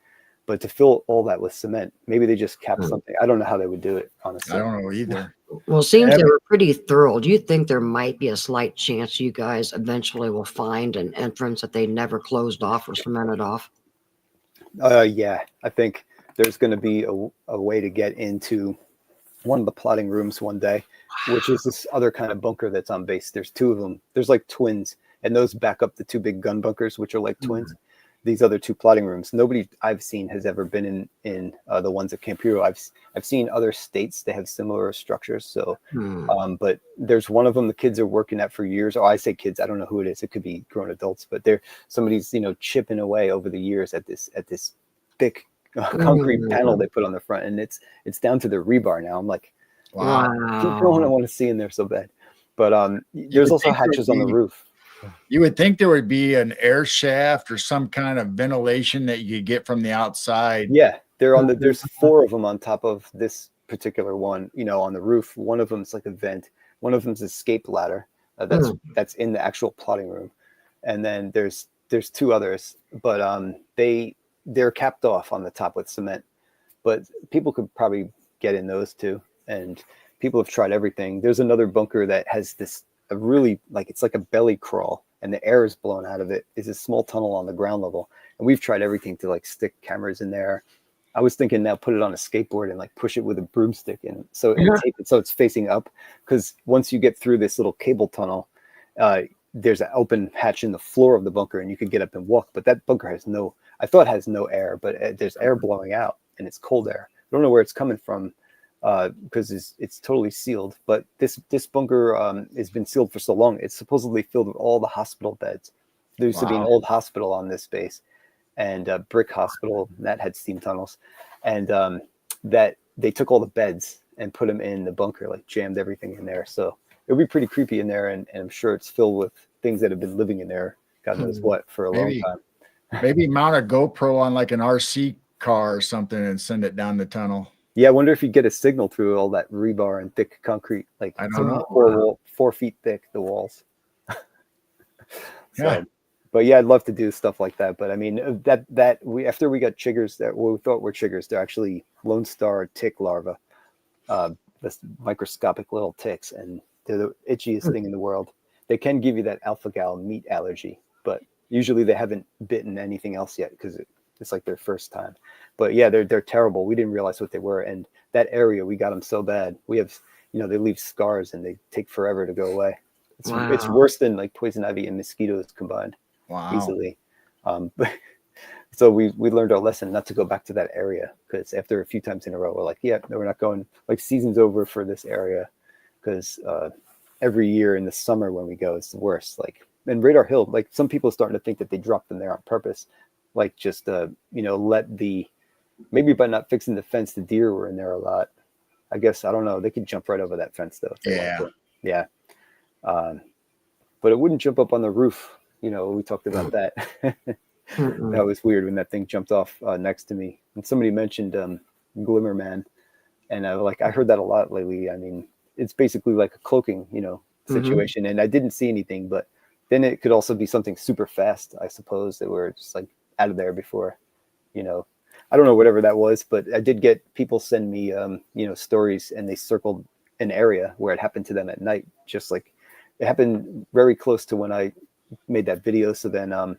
But to fill all that with cement, maybe they just capped something. I don't know how they would do it, honestly. I don't know either. Well, it seems they were pretty thorough. Do you think there might be a slight chance you guys eventually will find an entrance that they never closed off or cemented off? Yeah, I think there's going to be a way to get into one of the plotting rooms one day, which is this other kind of bunker that's on base. There's 2 of them. There's like twins, and those back up the 2 big gun bunkers, which are like twins. These other 2 plotting rooms. Nobody I've seen has ever been in the ones at Camp Hero. I've seen other states that have similar structures. So, but there's one of them the kids are working at for years. Oh, I say kids. I don't know who it is. It could be grown adults, but somebody's chipping away over the years at this thick concrete panel they put on the front, and it's down to the rebar now. I'm like, wow. I want to see in there so bad. But there's also hatches on the roof. You would think there would be an air shaft or some kind of ventilation that you could get from the outside. Yeah, there's 4 of them on top of this particular one, on the roof. One of them is like a vent. One of them is an escape ladder that's in the actual plotting room. And then there's 2 others, but they're capped off on the top with cement. But people could probably get in those too. And people have tried everything. There's another bunker that has this it's like a belly crawl, and the air is blown out of it. It's a small tunnel on the ground level, and we've tried everything to like stick cameras in there. I was thinking now put it on a skateboard and like push it with a broomstick, and so tape it so it's facing up, because once you get through this little cable tunnel, there's an open hatch in the floor of the bunker, and you could get up and walk. But that bunker has no air, but there's air blowing out, and it's cold air. I don't know where it's coming from. Because it's totally sealed, but this bunker has been sealed for so long. It's supposedly filled with all the hospital beds. There used to be an old hospital on this base, and a brick hospital that had steam tunnels, and that they took all the beds and put them in the bunker, like jammed everything in there. So it would be pretty creepy in there, and I'm sure it's filled with things that have been living in there, God knows what, for a long time. Maybe mount a GoPro on like an RC car or something and send it down the tunnel. Yeah, I wonder if you get a signal through all that rebar and thick concrete, like 4 feet thick, the walls. So, Yeah. but yeah, I'd love to do stuff like that. But I mean, after we got chiggers that we thought were chiggers, they're actually Lone Star tick larvae, this microscopic little ticks, and they're the itchiest thing in the world. They can give you that alpha gal meat allergy, but usually they haven't bitten anything else yet because it's like their first time. But yeah, they're terrible. We didn't realize what they were, and that area we got them so bad. We have, they leave scars and they take forever to go away. It's worse than like poison ivy and mosquitoes combined. Wow. Easily. But so we learned our lesson not to go back to that area, because after a few times in a row, we're like, yeah, no, we're not going. Like, season's over for this area, because every year in the summer when we go, it's the worst. Like, and Radar Hill, like, some people are starting to think that they dropped them there on purpose, like just maybe by not fixing the fence, the deer were in there a lot. I guess, I don't know. They could jump right over that fence though. Yeah. But it wouldn't jump up on the roof. We talked about that. That was weird when that thing jumped off next to me. And somebody mentioned Glimmer Man, and I heard that a lot lately. I mean, it's basically like a cloaking, situation. And I didn't see anything, but then it could also be something super fast, I suppose, that were just like out of there before, I don't know, whatever that was. But I did get people send me, stories, and they circled an area where it happened to them at night, just like it happened very close to when I made that video. So then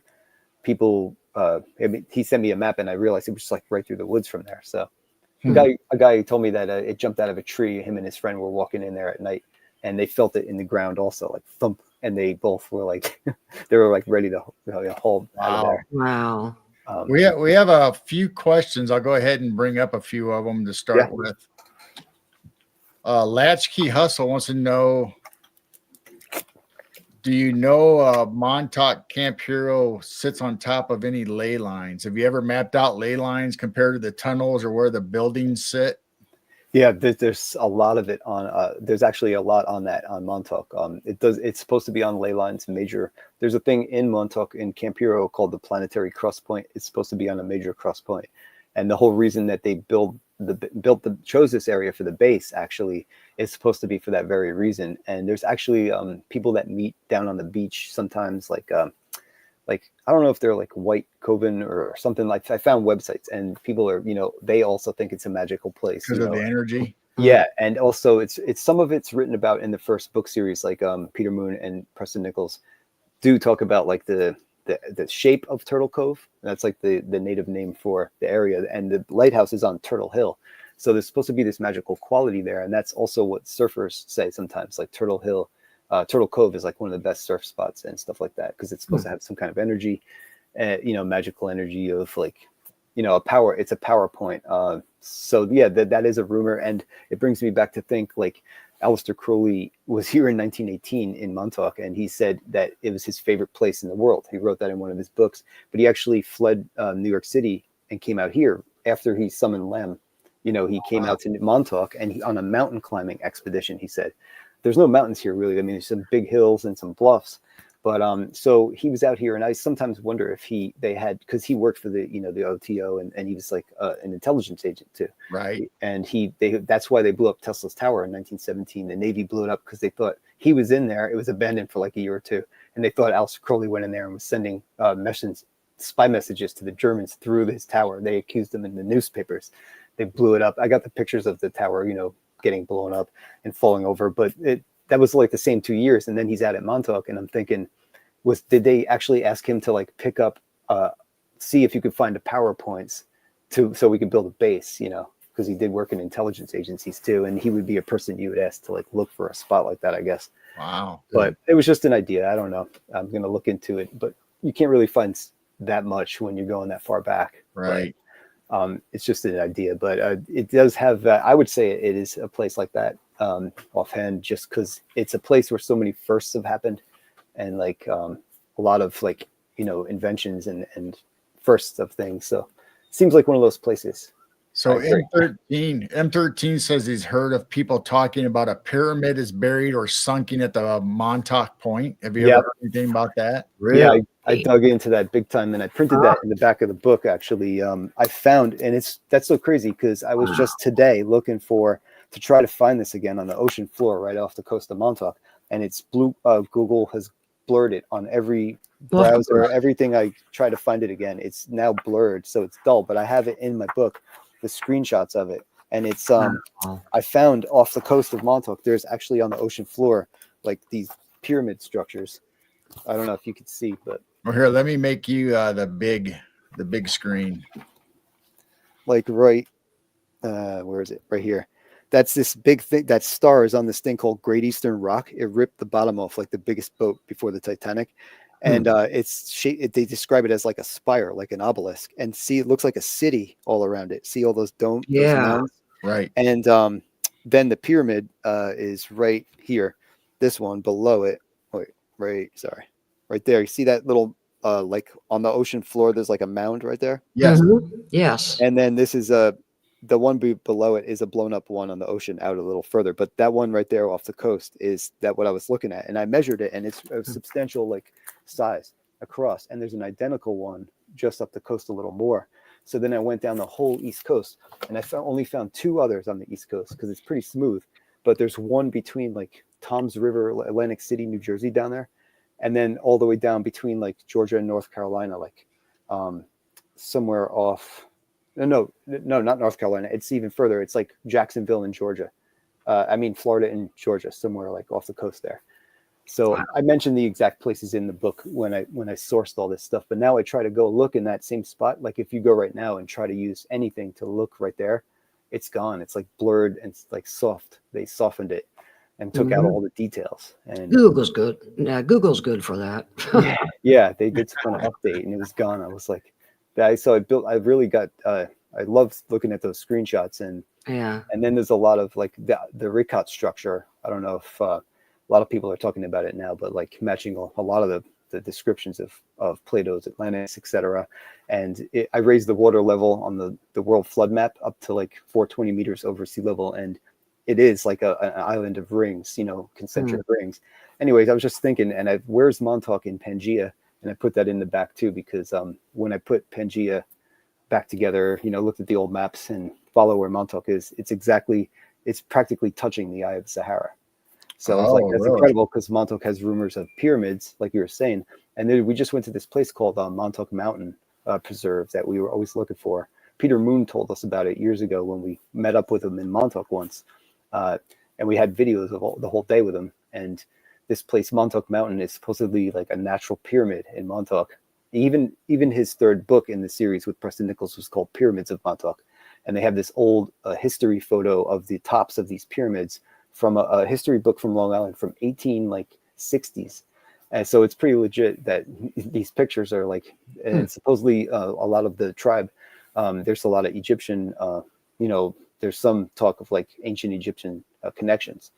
people, he sent me a map, and I realized it was just like right through the woods from there. So a guy told me that it jumped out of a tree. Him and his friend were walking in there at night, and they felt it in the ground also, like thump. And they both were like, they were like ready to haul out of there. Wow. We have a few questions. I'll go ahead and bring up a few of them to start with. Latchkey Hustle wants to know, do you know Montauk Camp Hero sits on top of any ley lines? Have you ever mapped out ley lines compared to the tunnels or where the buildings sit? Yeah, there's a lot of it on. There's actually a lot on that on Montauk. It's supposed to be on ley lines major. There's a thing in Montauk in Camp Hero called the Planetary Cross Point. It's supposed to be on a major cross point, and the whole reason that they chose this area for the base actually is supposed to be for that very reason. And there's actually people that meet down on the beach sometimes, like I don't know if they're like White Coven or something. Like, I found websites, and people are, they also think it's a magical place because of the energy. Yeah, and also it's some of it's written about in the first book series, like Peter Moon and Preston Nichols do talk about like the shape of Turtle Cove. That's like the native name for the area, and the lighthouse is on Turtle Hill. So there's supposed to be this magical quality there, and that's also what surfers say sometimes, like Turtle Cove is like one of the best surf spots and stuff like that, because it's supposed to have some kind of energy, magical energy of like, a power. It's a power point. So yeah, that is a rumor, and it brings me back to think like Aleister Crowley was here in 1918 in Montauk, and he said that it was his favorite place in the world. He wrote that in one of his books, but he actually fled New York City and came out here after he summoned Lem. He came out to Montauk, and on a mountain climbing expedition, he said. There's no mountains here, really. I mean, there's some big hills and some bluffs, but so he was out here, and I sometimes wonder if because he worked for the the OTO, and he was like an intelligence agent too, right? And that's why they blew up Tesla's tower in 1917. The Navy blew it up because they thought he was in there. It was abandoned for like a year or two, and they thought Aleister Crowley went in there and was sending spy messages to the Germans through his tower. They accused him in the newspapers. They blew it up. I got the pictures of the tower, getting blown up and falling over, but that was like the same 2 years. And then he's out at Montauk, and I'm thinking, did they actually ask him to like pick up, see if you could find the PowerPoints so we could build a base, because he did work in intelligence agencies too, and he would be a person you would ask to like look for a spot like that, I guess. Wow. But it was just an idea. I don't know. I'm going to look into it, but you can't really find that much when you're going that far back. Right. It's just an idea, but it does have, I would say it is a place like that offhand, just because it's a place where so many firsts have happened, and like a lot of like, inventions and firsts of things. So it seems like one of those places. So M13 says he's heard of people talking about a pyramid is buried or sunken at the Montauk Point. Have you ever heard anything about that? Really? Yeah, I dug into that big time, and I printed that in the back of the book. Actually, I found, and that's so crazy because I was just today looking to try to find this again on the ocean floor right off the coast of Montauk, and it's blue. Google has blurred it on every Well, of browser. course. Everything I try to find it again, it's now blurred, so it's dull. But I have it in my book, the screenshots of it, and it's Wow. I found off the coast of Montauk. There's actually on the ocean floor like these pyramid structures. I don't know if you could see, but Well, here, let me make you the big screen. like right, where is it? Right here. That's this big thing. That star is on this thing called Great Eastern Rock. It ripped the bottom off like the biggest boat before the Titanic, and they describe it as like a spire, like an obelisk. And see, it looks like a city all around it. See all those domes, those Yeah. mounds, Right. and then the pyramid is right here. This one below it. Wait, right there. You see that little like on the ocean floor? There's like a mound right there. Yes. Yes. And then this is the one below it is a blown up one on the ocean out a little further. But that one right there off the coast is that what I was looking at. And I measured it, and it's a substantial like size across. And there's an identical one just up the coast a little more. So then I went down the whole East Coast, and I only found 2 others on the East Coast because it's pretty smooth. But there's one between like Tom's River, Atlantic City, New Jersey down there. And then all the way down between like Georgia and North Carolina, like somewhere off. No, not North Carolina. It's even further. It's like Jacksonville in Georgia. Florida and Georgia, somewhere like off the coast there. So Wow. I mentioned the exact places in the book when I sourced all this stuff. But now I try to go look in that same spot. Like if you go right now and try to use anything to look right there, it's gone. It's like blurred and it's like soft. They softened it and took out all the details. And Google's good. Yeah, Google's good for that. yeah, they did some kind of update and it was gone. I was like, I really got I loved looking at those screenshots, and Yeah. then there's a lot of like the Ricat structure. I don't know if a lot of people are talking about it now, but like matching a lot of the descriptions of Plato's Atlantis, etc. And I raised the water level on the world flood map up to like 420 meters over sea level, and it is like an island of rings, concentric rings. Anyways, I was just thinking, and where's Montauk in Pangaea? And I put that in the back too, because when I put Pangaea back together, looked at the old maps and follow where Montauk is, it's practically touching the eye of the Sahara. So I was like, that's incredible, because Montauk has rumors of pyramids, like you were saying. And then we just went to this place called Montauk Mountain Preserve that we were always looking for. Peter Moon told us about it years ago when we met up with him in Montauk once. And we had videos of the whole day with him. And this place, Montauk Mountain, is supposedly like a natural pyramid in Montauk. Even his 3rd book in the series with Preston Nichols was called Pyramids of Montauk. And they have this old history photo of the tops of these pyramids from a history book from Long Island from 1860s. And so it's pretty legit that these pictures are like, and supposedly a lot of the tribe, there's a lot of Egyptian, there's some talk of like ancient Egyptian connections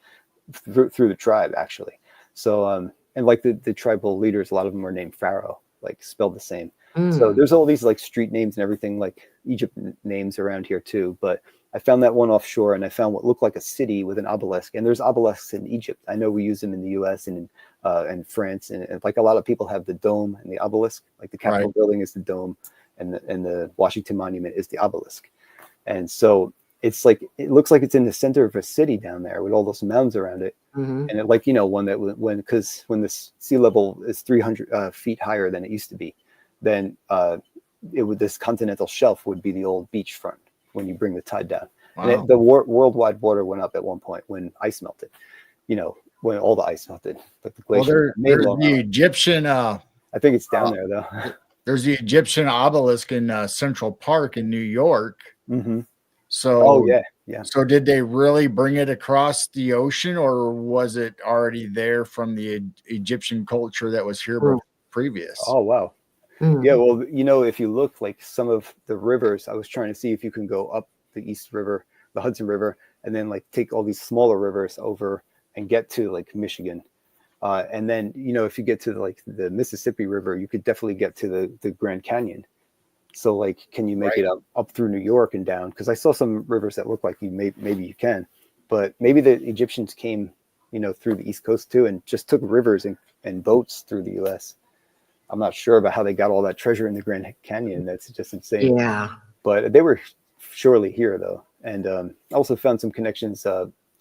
through the tribe, actually. So, and like the tribal leaders, a lot of them are named Pharaoh, like spelled the same. So there's all these like street names and everything, like Egypt names around here too. But I found that one offshore, and I found what looked like a city with an obelisk. And there's obelisks in Egypt. I know we use them in the U.S. and in France, and like a lot of people have the dome and the obelisk. Like the Capitol building is the dome, and the Washington Monument is the obelisk. And so it's like, it looks like it's in the center of a city down there with all those mounds around it. And it, like, one that when the sea level is 300 feet higher than it used to be, then this continental shelf would be the old beach front when you bring the tide down. Wow. And the worldwide water went up at one point when ice melted, when all the ice melted. But the glacier there's the Egyptian. I think it's down there though. There's the Egyptian obelisk in Central Park in New York. Mm-hmm. So, yeah. So did they really bring it across the ocean, or was it already there from the Egyptian culture that was here previous? Oh, wow. Yeah, well, if you look, like some of the rivers, I was trying to see if you can go up the East River, the Hudson River, and then like take all these smaller rivers over and get to like Michigan. And then, if you get to like the Mississippi River, you could definitely get to the Grand Canyon. So like, can you make it up through New York and down? Because I saw some rivers that look like maybe you can, but maybe the Egyptians came, through the East Coast too, and just took rivers and boats through the U.S. I'm not sure about how they got all that treasure in the Grand Canyon. That's just insane. Yeah. But they were surely here though. And I also found some connections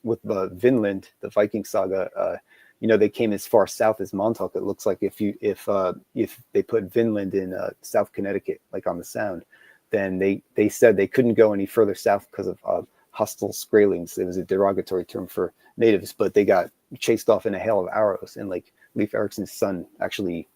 with Vinland, the Viking saga. they came as far south as Montauk. It looks like if they put Vinland in South Connecticut, like on the Sound, then they said they couldn't go any further south because of hostile Skraelings. It was a derogatory term for natives, but they got chased off in a hail of arrows. And like Leif Erikson's son actually,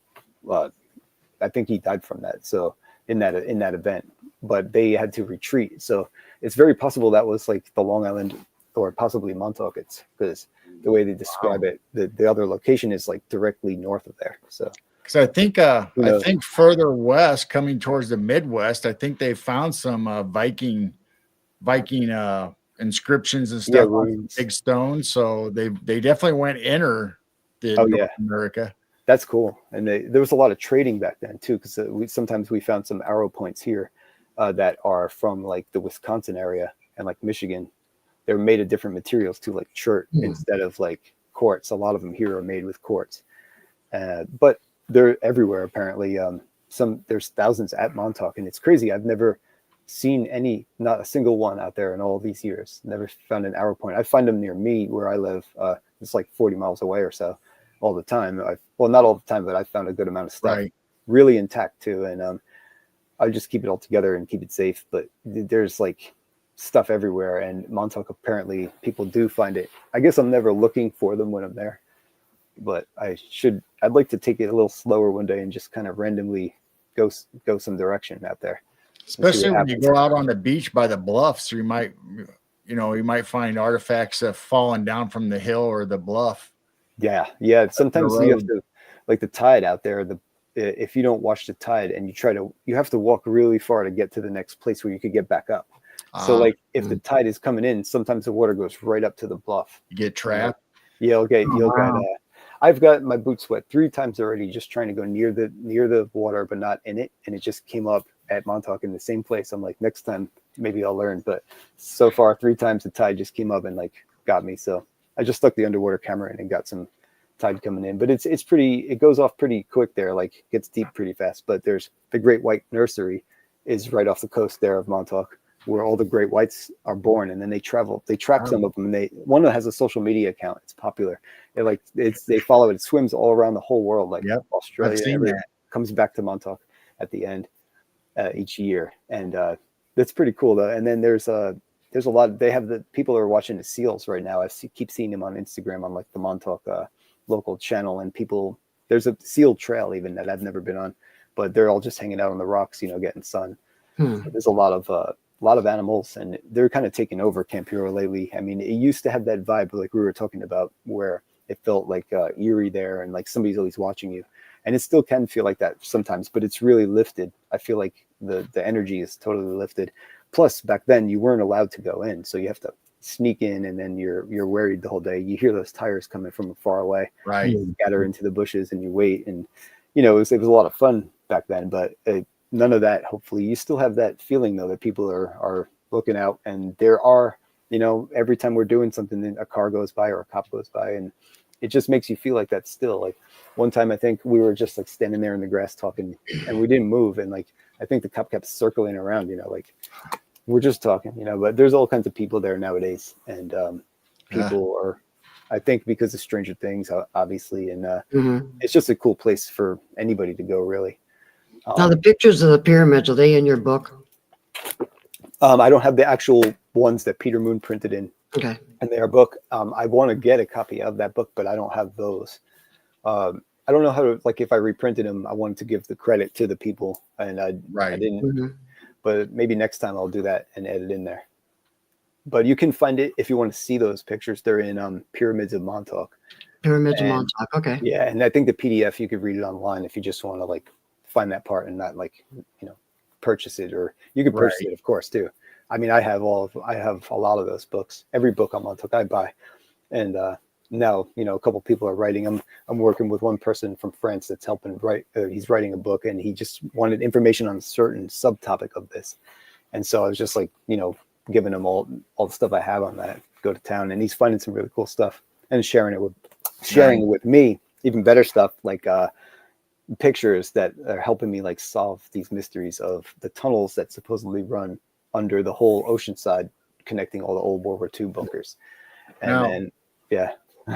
I think he died from that. So in that event, but they had to retreat. So it's very possible that was like the Long Island or possibly Montauk. It's because the way they describe it, the other location is like directly north of there. So. Because I think further west, coming towards the Midwest, I think they found some Viking inscriptions and stuff on big stones. So they definitely went inner North America. That's cool. And there was a lot of trading back then too, because sometimes we found some arrow points here that are from like the Wisconsin area and like Michigan. They're made of different materials too, like chert instead of like quartz. A lot of them here are made with quartz, but they're everywhere apparently. There's thousands at Montauk, and it's crazy. I've never seen not a single one out there in all these years. Never found an arrow point. I find them near me where I live. It's like 40 miles away or so all the time. Not all the time, but I found a good amount of stuff really intact too. And I just keep it all together and keep it safe. But there's like stuff everywhere, and Montauk, apparently people do find it. I guess I'm never looking for them when I'm there, but I'd like to take it a little slower one day and just kind of randomly go some direction out there. Especially when you go out on the beach by the bluffs, you might find artifacts falling down from the hill or the bluff. Yeah. Sometimes you have to, like the tide out there. If you don't watch the tide and you have to walk really far to get to the next place where you could get back up. So like if the tide is coming in, sometimes the water goes right up to the bluff. You get trapped. You'll get. I've got my boots wet 3 times already just trying to go near the water, but not in it. And it just came up at Montauk in the same place. I'm like, next time maybe I'll learn. But so far 3 times the tide just came up and like got me. So I just stuck the underwater camera in and got some tide coming in. But it goes off pretty quick there, like gets deep pretty fast. But there's the Great White Nursery is right off the coast there of Montauk, where all the great whites are born, and then they trap some of them. And one of them has a social media account. It's popular. They follow it. It swims all around the whole world, like Australia. Everything comes back to Montauk at the end each year, and that's pretty cool though. And then there's a lot. They have the people are watching the seals right now. Keep seeing them on Instagram on like the Montauk local channel, and there's a seal trail even that I've never been on, but they're all just hanging out on the rocks, getting sun. So there's a lot of animals, and they're kind of taking over Camp Hero lately. I mean, it used to have that vibe like we were talking about, where it felt like eerie there, and like somebody's always watching you. And it still can feel like that sometimes, but it's really lifted. I feel like the energy is totally lifted. Plus, back then you weren't allowed to go in, so you have to sneak in, and then you're worried the whole day. You hear those tires coming from far away. Right. You scatter into the bushes and you wait, and it was a lot of fun back then. But none of that. Hopefully, you still have that feeling though that people are looking out, and there are. Every time we're doing something, a car goes by or a cop goes by, and it just makes you feel like that still. Like one time, I think we were just like standing there in the grass talking, and we didn't move, and like I think the cop kept circling around. Like we're just talking, But there's all kinds of people there nowadays, and people are, I think, because of Stranger Things, obviously, and it's just a cool place for anybody to go, really. Now, the pictures of the pyramids, are they in your book? I don't have the actual ones that Peter Moon printed in their book. I want to get a copy of that book, but I don't have those. I don't know how to, like, if I reprinted them, I wanted to give the credit to the people, and I didn't. But maybe next time I'll do that and edit in there. But you can find it if you want to see those pictures. They're in Pyramids of Montauk. Pyramids of Montauk, okay. Yeah, and I think the PDF, you could read it online if you just want to, like, find that part and not, like, purchase it. Or you could purchase it, of course, too. I mean, I have a lot of those books. Every book on Montauk I buy. And now, a couple people are writing. I'm working with one person from France that's helping write. He's writing a book, and he just wanted information on a certain subtopic of this. And so I was just like, giving him all the stuff I have on that. Go to town, and he's finding some really cool stuff and sharing it with me. Even better stuff, like pictures that are helping me like solve these mysteries of the tunnels that supposedly run under the whole ocean side, connecting all the old World War II bunkers. And then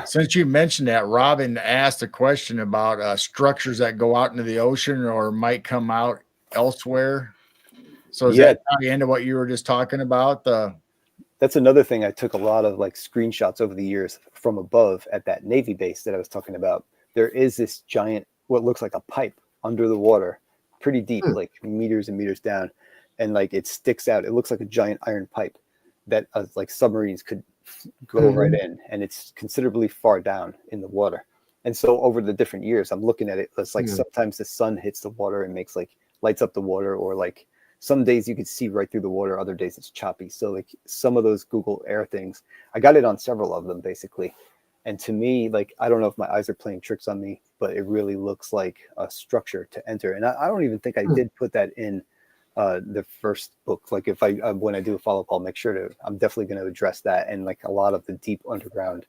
Since you mentioned that, Robin asked a question about structures that go out into the ocean or might come out elsewhere. So is Yeah, that tie into what you were just talking about? that's another thing. I took a lot of like screenshots over the years from above at that Navy base that I was talking about. There is this giant, what looks like a pipe under the water, pretty deep, like meters and meters down. And like it sticks out. It looks like a giant iron pipe that like submarines could go right in. And it's considerably far down in the water. And so over the different years, I'm looking at it. It's like sometimes the sun hits the water and makes like lights up the water, or like some days you could see right through the water. Other days it's choppy. So like some of those Google Air things, I got it on several of them basically. And to me, like, I don't know if my eyes are playing tricks on me, but it really looks like a structure to enter. And I don't even think I did put that in the first book. Like if I when I do a follow-up, I'll make sure to, I'm definitely going to address that. And like a lot of the deep underground,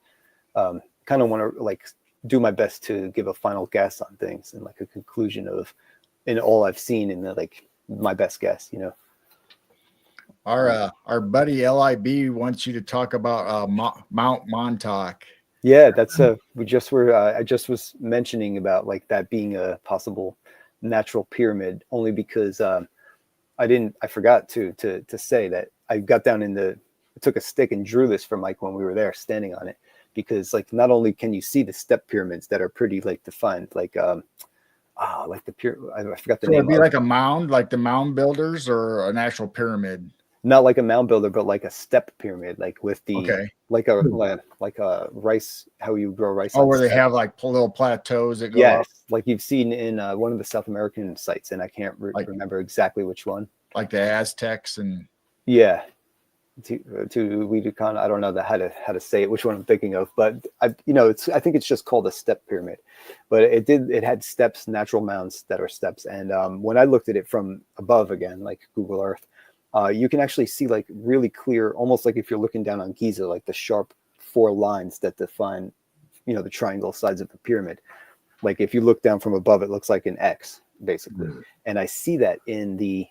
kind of want to like do my best to give a final guess on things and like a conclusion of in all I've seen in the like my best guess, you know. Our buddy LIB wants you to talk about Mount Montauk. Yeah, that's we just were I just was mentioning about like that being a possible natural pyramid, only because I forgot to say that I got down in I took a stick and drew this from Mike when we were there standing on it, because like not only can you see the step pyramids that are pretty like defined, like like the I forgot the So name. it'd be like a mound, like the mound builders, or an actual pyramid? Not like a mound builder, but like a step pyramid, like with the like a rice, how you grow rice. Oh, where they have like little plateaus that go up, like you've seen in one of the South American sites, and I can't remember exactly which one. Like the Aztecs and Teotihuacan. I don't know how to say it, which one I'm thinking of, but I think it's just called a step pyramid, but it had steps, natural mounds that are steps. And when I looked at it from above again, like Google Earth, you can actually see like really clear, almost like if you're looking down on Giza, like the sharp 4 lines that define, the triangle sides of the pyramid. Like if you look down from above, it looks like an X basically. And I see that in the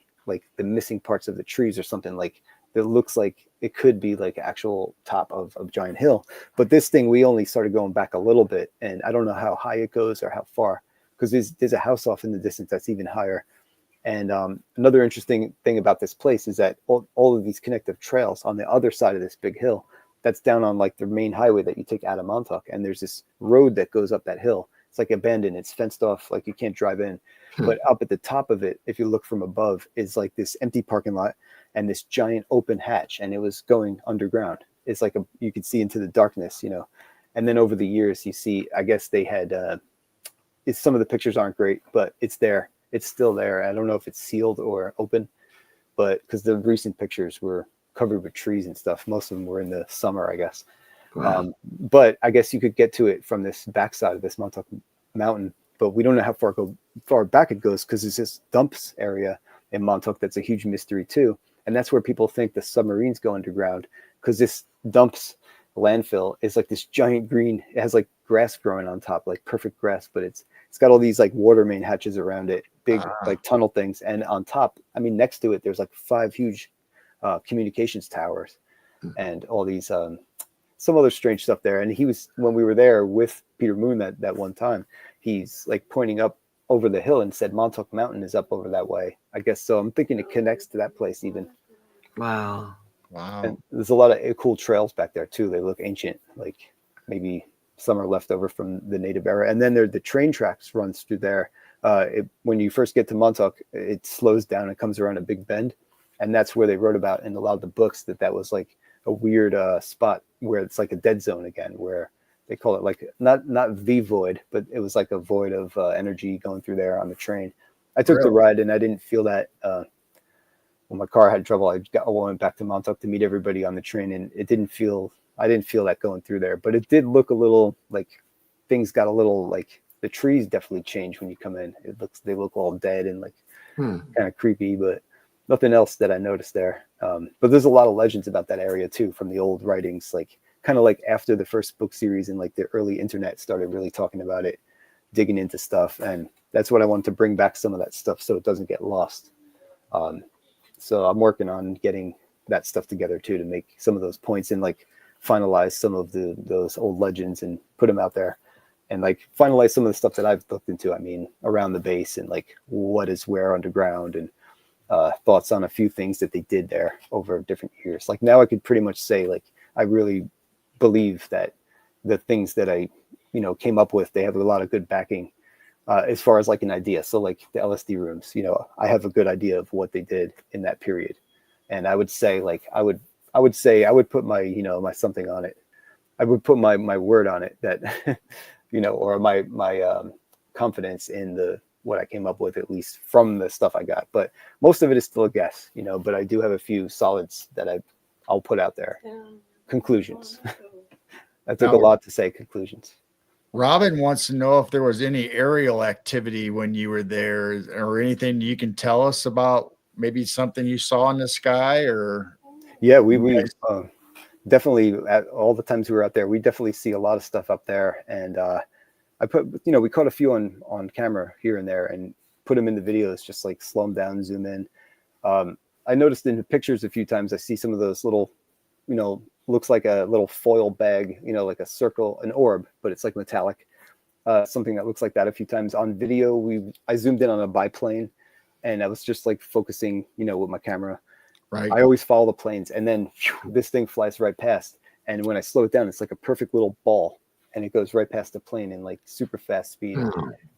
missing parts of the trees or something, like it looks like it could be like actual top of a giant hill. But this thing, we only started going back a little bit, and I don't know how high it goes or how far, because there's a house off in the distance that's even higher. And another interesting thing about this place is that all of these connective trails on the other side of this big hill, that's down on like the main highway that you take out of Montauk. And there's this road that goes up that hill. It's like abandoned. It's fenced off, like you can't drive in. But up at the top of it, if you look from above, is like this empty parking lot and this giant open hatch. And it was going underground. It's like you could see into the darkness, And then over the years, you see, I guess they had, some of the pictures aren't great, but it's there. It's still there. I don't know if it's sealed or open, but because the recent pictures were covered with trees and stuff. Most of them were in the summer, I guess. Wow. But I guess you could get to it from this backside of this Montauk mountain, but we don't know how far back it goes, because it's this dumps area in Montauk that's a huge mystery too. And that's where people think the submarines go underground, because this dumps landfill is like this giant green, it has like grass growing on top, like perfect grass, but it's got all these like water main hatches around it, big like tunnel things. And on top, next to it, there's like 5 huge communications towers and all these some other strange stuff there. And when we were there with Peter Moon that one time, he's like pointing up over the hill and said Montauk Mountain is up over that way, I guess. So I'm thinking it connects to that place even. Wow. And there's a lot of cool trails back there too. They look ancient, like maybe some are left over from the native era. And then the train tracks runs through there. When you first get to Montauk, it slows down and comes around a big bend. And that's where they wrote about in a lot of the books that was like a weird spot where it's like a dead zone again, where they call it like not the void, but it was like a void of energy going through there on the train. I took the ride and I didn't feel that. When my car had trouble, I went back to Montauk to meet everybody on the train, and I didn't feel that going through there. But it did look a little like things got a little like the trees definitely changed when you come in. They look all dead and like kind of creepy, but nothing else that I noticed there. But there's a lot of legends about that area too, from the old writings, like kind of like after the first book series and like the early internet started really talking about it, digging into stuff. And that's what I wanted to bring back, some of that stuff, so it doesn't get lost. So I'm working on getting that stuff together too, to make some of those points. And like finalize some of those old legends and put them out there, and like finalize some of the stuff that I've looked into. I mean, around the base and like what is where underground, and thoughts on a few things that they did there over different years. Like now I could pretty much say like I really believe that the things that I came up with, they have a lot of good backing as far as like an idea. So like the LSD rooms, I have a good idea of what they did in that period, and I would say like I would put my my something on it. I would put my word on it that or my confidence in what I came up with, at least from the stuff I got. But most of it is still a guess, but I do have a few solids that I'll put out there. Conclusions. That took a lot to say conclusions. Robin wants to know if there was any aerial activity when you were there, or anything you can tell us about, maybe something you saw in the sky, or. Yeah, we definitely, at all the times we were out there, we definitely see a lot of stuff up there. And we caught a few on camera here and there and put them in the videos, just like slow them down, zoom in. I noticed in the pictures a few times, I see some of those little, looks like a little foil bag, like a circle, an orb, but it's like metallic, something that looks like that a few times. On video, I zoomed in on a biplane, and I was just like focusing, with my camera. Right. I always follow the planes, and then this thing flies right past. And when I slow it down, it's like a perfect little ball, and it goes right past the plane in like super fast speed.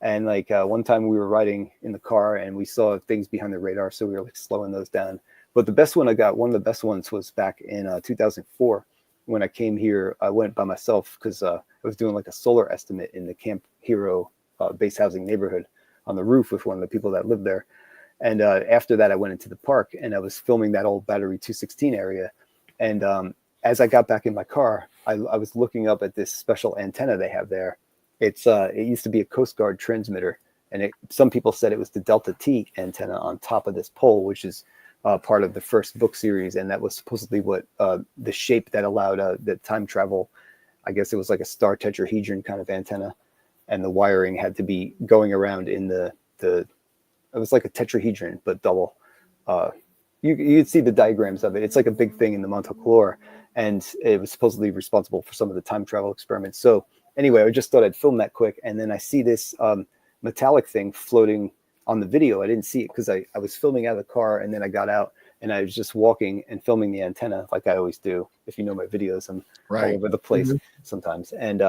And like one time we were riding in the car and we saw things behind the radar, so we were like slowing those down. But the best one I got, one of the best ones, was back in 2004 when I came here. I went by myself because I was doing like a solar estimate in the Camp Hero base housing neighborhood on the roof with one of the people that lived there. And after that, I went into the park and I was filming that old Battery 216 area. And as I got back in my car, I was looking up at this special antenna they have there. It used to be a Coast Guard transmitter, and some people said it was the Delta T antenna on top of this pole, which is part of the first book series, and that was supposedly what the shape that allowed the time travel. I guess it was like a star tetrahedron kind of antenna, and the wiring had to be going around in the it was like a tetrahedron but double. You'd see the diagrams of it. It's like a big thing in the Montauk lore, and it was supposedly responsible for some of the time travel experiments. So anyway, I just thought I'd film that quick, and then I see this metallic thing floating on the video. I didn't see it because I was filming out of the car, and then I got out and I was just walking and filming the antenna like I always do. If you know my videos, I'm all over the place sometimes, and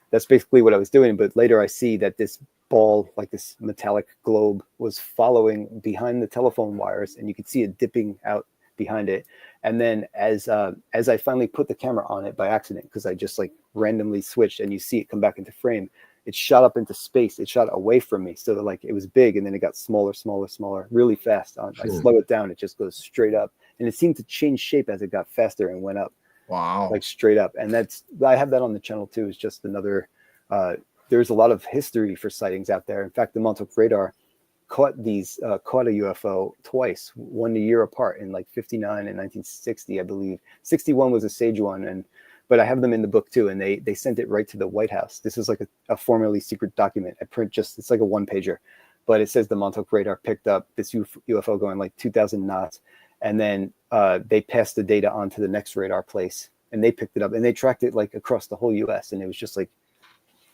that's basically what I was doing. But later I see that this ball, like this metallic globe, was following behind the telephone wires, and you could see it dipping out behind it. And then as I finally put the camera on it by accident, because I just like randomly switched, and you see it come back into frame, it shot up into space. It shot away from me. So that, like, it was big, and then it got smaller, really fast. I slow it down, it just goes straight up, and it seemed to change shape as it got faster and went up. Wow. Like straight up. And I have that on the channel too. It's just another, there's a lot of history for sightings out there. In fact, the Montauk radar caught a UFO twice, 1 year apart, in like 59 and 1960, I believe. 61 was a Sage one, but I have them in the book too, and they sent it right to the White House. This is like a formerly secret document. It's like a 1-pager, but it says the Montauk radar picked up this UFO going like 2,000 knots, and then they passed the data on to the next radar place, and they picked it up, and they tracked it like across the whole U.S., and it was just like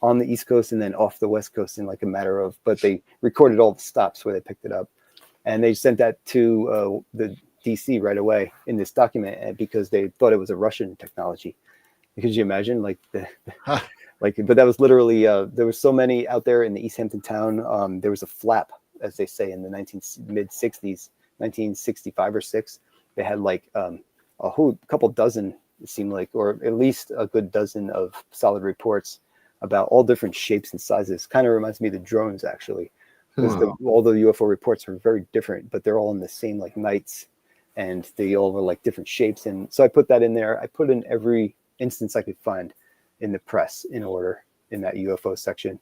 on the East Coast and then off the West Coast in like a matter of, but they recorded all the stops where they picked it up, and they sent that to the DC right away in this document because they thought it was a Russian technology. Could you imagine, like but that was literally there were so many out there in the East Hampton town. There was a flap, as they say, in the mid-60s, 1965 or 6. They had like a whole couple dozen, it seemed like, or at least a good dozen of solid reports about all different shapes and sizes. Kind of reminds me of the drones, actually, because all the UFO reports are very different, but they're all in the same like nights, and they all were like different shapes. And so I put that in there. I put in every instance I could find in the press in order in that UFO section.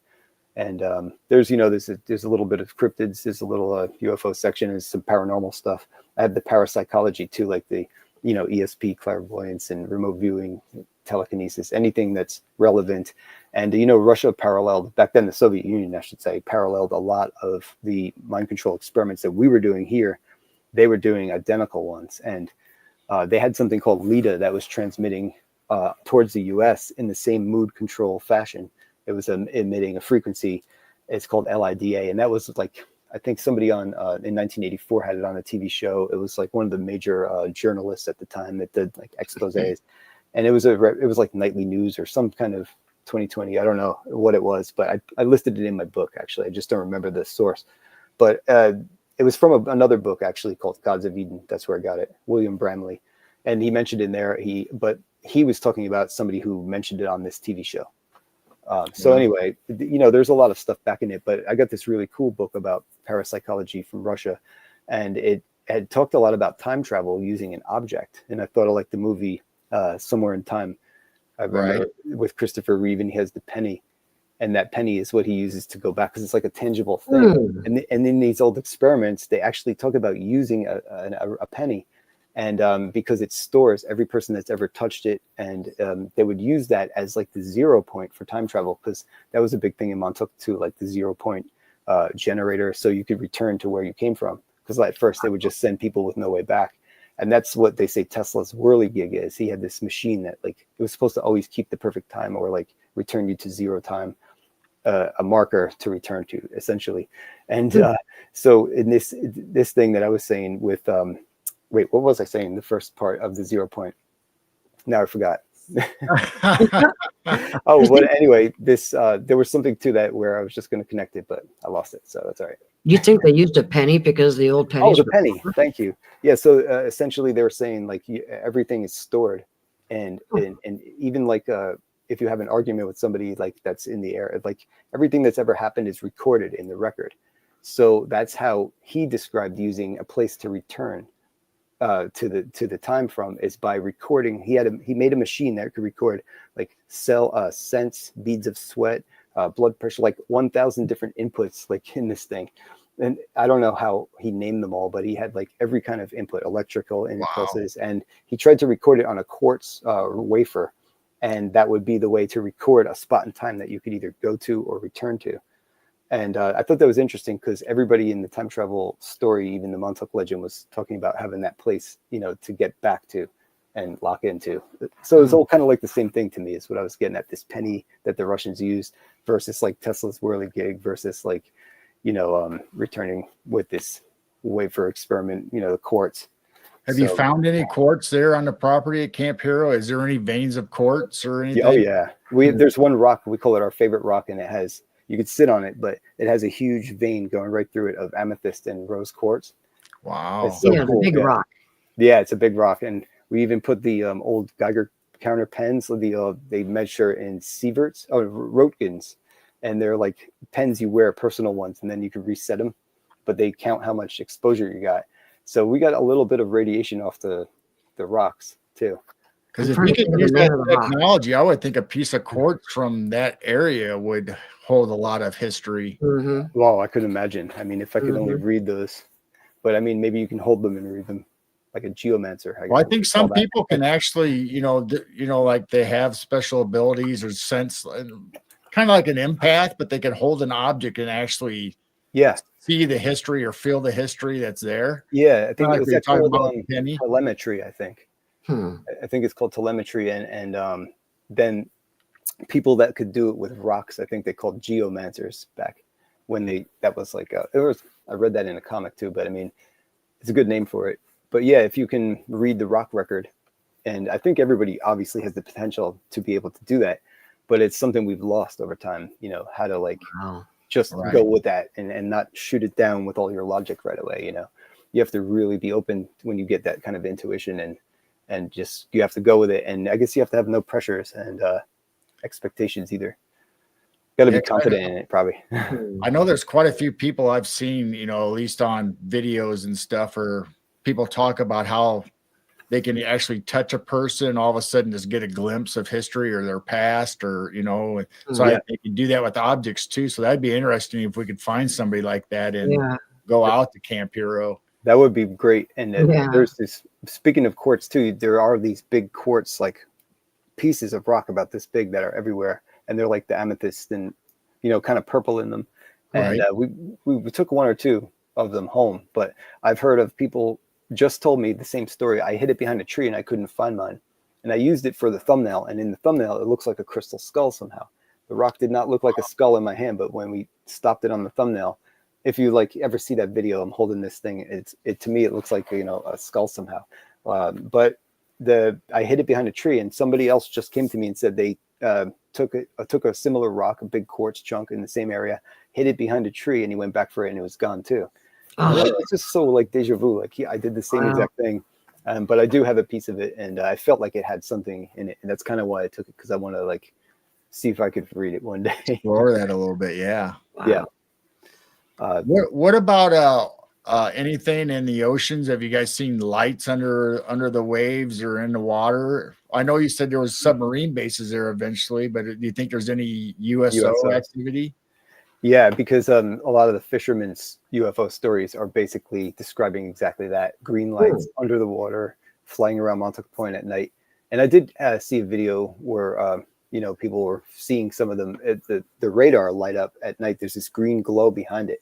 And there's a little bit of cryptids, there's a little UFO section, and some paranormal stuff. I have the parapsychology too, like the ESP, clairvoyance, and remote viewing, telekinesis, anything that's relevant. And Russia paralleled, back then the Soviet Union, I should say, paralleled a lot of the mind control experiments that we were doing here. They were doing identical ones, and they had something called LIDA that was transmitting towards the US in the same mood control fashion. It was emitting a frequency. It's called LIDA. And that was like, I think somebody in 1984 had it on a TV show. It was like one of the major journalists at the time that did like exposés. And it was like nightly news or some kind of 2020. I don't know what it was, but I listed it in my book, actually. I just don't remember the source. But it was from another book, actually, called Gods of Eden. That's where I got it. William Bramley. And he mentioned in there, he was talking about somebody who mentioned it on this TV show. Anyway, there's a lot of stuff back in it, but I got this really cool book about parapsychology from Russia, and it had talked a lot about time travel using an object. And I thought of like the movie Somewhere in Time. I remember with Christopher Reeve, and he has the penny, and that penny is what he uses to go back because it's like a tangible thing. And in these old experiments, they actually talk about using a penny. And because it stores every person that's ever touched it. And they would use that as like the 0 point for time travel, because that was a big thing in Montauk too, like the 0 point generator. So you could return to where you came from. Because at first they would just send people with no way back. And that's what they say Tesla's whirligig is. He had this machine that like, it was supposed to always keep the perfect time or like return you to 0 time, a marker to return to essentially. And so in this thing that I was saying with, wait, what was I saying? The first part of the 0 point. Now I forgot. But anyway, there was something to that where I was just going to connect it, but I lost it. So that's all right. You think they used a penny because the old pennies? Oh, the penny. Thank you. Yeah. So essentially they were saying like everything is stored, and even like if you have an argument with somebody like that's in the air, like everything that's ever happened is recorded in the record. So that's how he described using a place to return to the time from, is by recording. He made a machine that could record like scents, beads of sweat, blood pressure, like 1,000 different inputs like in this thing. And I don't know how he named them all, but he had like every kind of input, electrical impulses. Wow. And he tried to record it on a quartz wafer, and that would be the way to record a spot in time that you could either go to or return to. And I thought that was interesting because everybody in the time travel story, even the Montauk legend, was talking about having that place, to get back to and lock into. So it's all kind of like the same thing to me, is what I was getting at, this penny that the Russians used versus like Tesla's whirligig versus like, returning with this wafer experiment, the quartz. Have you found any quartz there on the property at Camp Hero? Is there any veins of quartz or anything? Oh yeah. There's one rock, we call it our favorite rock, and you could sit on it, but it has a huge vein going right through it of amethyst and rose quartz. Wow. It's so cool. The big rock. Yeah, it's a big rock. And we even put the old Geiger counter pens. They measure in sieverts, Röntgens. And they're like pens you wear, personal ones, and then you can reset them. But they count how much exposure you got. So we got a little bit of radiation off the rocks too. Because if you could use that technology, I would think a piece of quartz from that area would hold a lot of history. Mm-hmm. Well, I could imagine. I mean, if I could only read those, but I mean, maybe you can hold them and read them like a geomancer. Well, I think some people can actually, like they have special abilities or sense, kind of like an empath, but they can hold an object and actually see the history or feel the history that's there. Yeah, I think like it's talking called about telemetry, I think. I think it's called telemetry, and then people that could do it with rocks, I think they called geomancers back when that was like I read that in a comic too, but I mean it's a good name for it. But yeah, if you can read the rock record, and I think everybody obviously has the potential to be able to do that, but it's something we've lost over time, how to like just go with that and not shoot it down with all your logic right away. You have to really be open when you get that kind of intuition, and just you have to go with it. And I guess you have to have no pressures and expectations either. Got to be confident in it, probably. I know there's quite a few people I've seen, at least on videos and stuff, or people talk about how they can actually touch a person and all of a sudden just get a glimpse of history or their past, or, so they can do that with objects too. So that'd be interesting if we could find somebody like that and go out to Camp Hero. That would be great. And there's this, speaking of quartz too, there are these big quartz, like pieces of rock about this big that are everywhere. And they're like the amethyst and, kind of purple in them. And we took one or two of them home, but I've heard of people just told me the same story. I hid it behind a tree and I couldn't find mine. and I used it for the thumbnail. And in the thumbnail, it looks like a crystal skull somehow. The rock did not look like a skull in my hand, but when we stopped it on the thumbnail, if you like ever see that video, I'm holding this thing. To me, it looks like, you know, a skull somehow. But I hid it behind a tree, and somebody else just came to me and said they took a similar rock, a big quartz chunk in the same area, hid it behind a tree, and he went back for it, and it was gone too. It's just so like deja vu. Like I did the same exact thing, but I do have a piece of it, and I felt like it had something in it, and that's kind of why I took it, because I want to like see if I could read it one day. Explore that a little bit, yeah. Wow. Yeah. What about anything in the oceans? Have you guys seen lights under the waves or in the water? I know you said there was submarine bases there eventually, but do you think there's any USO activity? Yeah, because a lot of the fishermen's UFO stories are basically describing exactly that: green lights under the water, flying around Montauk Point at night. And I did see a video where you know, people were seeing some of them. The radar light up at night. There's this green glow behind it,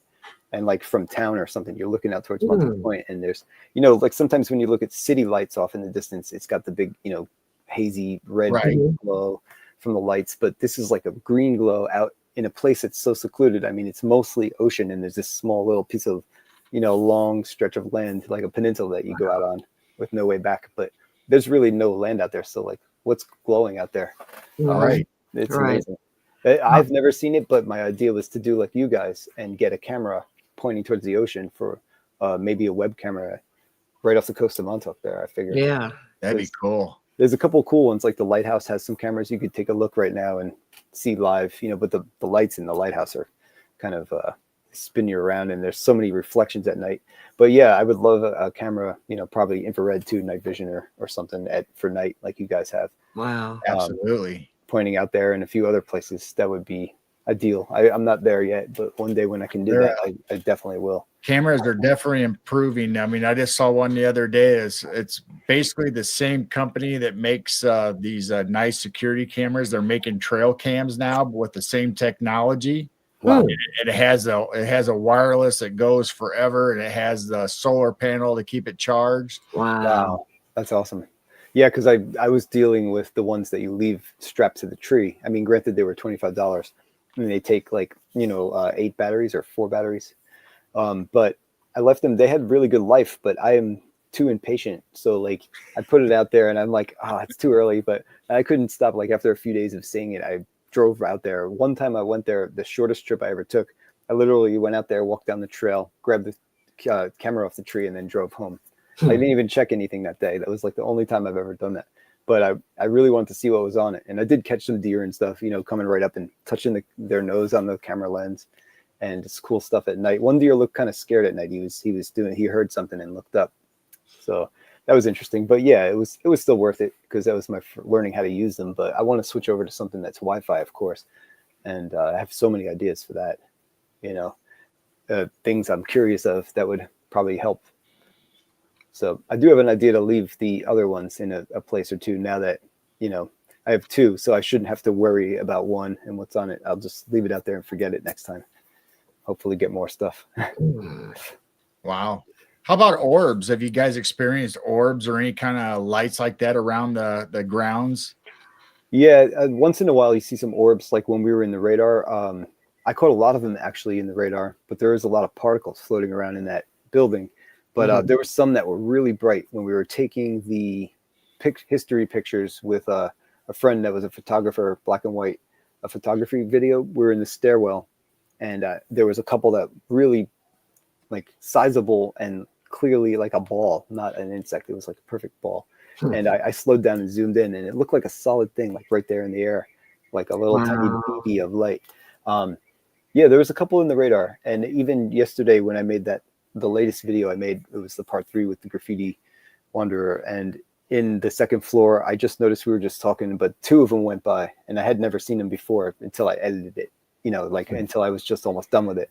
and like from town or something, you're looking out towards Montauk Point, and there's, you know, like sometimes when you look at city lights off in the distance, it's got the big, you know, hazy red glow from the lights, but this is like a green glow out in a place that's so secluded. I mean, it's mostly ocean, and there's this small little piece of, you know, long stretch of land, like a peninsula that you go out on with no way back, but there's really no land out there. So like, what's glowing out there? All right. It's amazing. I've never seen it, but my idea was to do like you guys and get a camera pointing towards the ocean for maybe a web camera right off the coast of Montauk there, I figured. Yeah. That'd be cool. There's a couple of cool ones, like the lighthouse has some cameras you could take a look right now and see live, you know, but the lights in the lighthouse are kind of spin you around, and there's so many reflections at night. But yeah, I would love a camera, you know, probably infrared too, night vision or something for night like you guys have. Wow. Absolutely. Pointing out there and a few other places, that would be ideal. I'm not there yet, but one day when I can do that, I definitely will. Cameras are definitely improving. I mean, I just saw one the other day. It's basically the same company that makes these nice security cameras. They're making trail cams now with the same technology. Wow. It has a wireless that goes forever, and it has the solar panel to keep it charged. Wow. That's awesome. Yeah, because I was dealing with the ones that you leave strapped to the tree. I mean, granted, they were $25, and they take like, you know, 8 batteries or 4 batteries. But I left them. They had really good life, but I am too impatient. So like I put it out there, and I'm like, it's too early. But I couldn't stop. Like after a few days of seeing it, I drove out there. One time I went there, the shortest trip I ever took. I literally went out there, walked down the trail, grabbed the camera off the tree, and then drove home. I didn't even check anything that day. That was like the only time I've ever done that. But I really wanted to see what was on it. And I did catch some deer and stuff, you know, coming right up and touching their nose on the camera lens. And it's cool stuff at night. One deer looked kind of scared at night. He heard something and looked up. So that was interesting. But yeah, it was still worth it, because that was my learning how to use them. But I want to switch over to something that's Wi-Fi, of course. And I have so many ideas for that, you know, things I'm curious of that would probably help. So I do have an idea to leave the other ones in a place or two now that, you know, I have 2, so I shouldn't have to worry about one and what's on it. I'll just leave it out there and forget it next time. Hopefully get more stuff. Wow. How about orbs? Have you guys experienced orbs or any kind of lights like that around the grounds? Yeah, once in a while you see some orbs, like when we were in the radar. I caught a lot of them actually in the radar, but there is a lot of particles floating around in that building. But there were some that were really bright when we were taking the history pictures with a friend that was a photographer, black and white, a photography video. We were in the stairwell, and there was a couple that really like sizable and clearly like a ball, not an insect. It was like a perfect ball. And I slowed down and zoomed in, and it looked like a solid thing, like right there in the air, like a little tiny BB of light. Yeah, there was a couple in the radar. And even yesterday when I made the latest video I made, it was the part 3 with the graffiti wanderer. And in the second floor, I just noticed we were just talking, but 2 of them went by, and I had never seen them before until I edited it, you know, like until I was just almost done with it.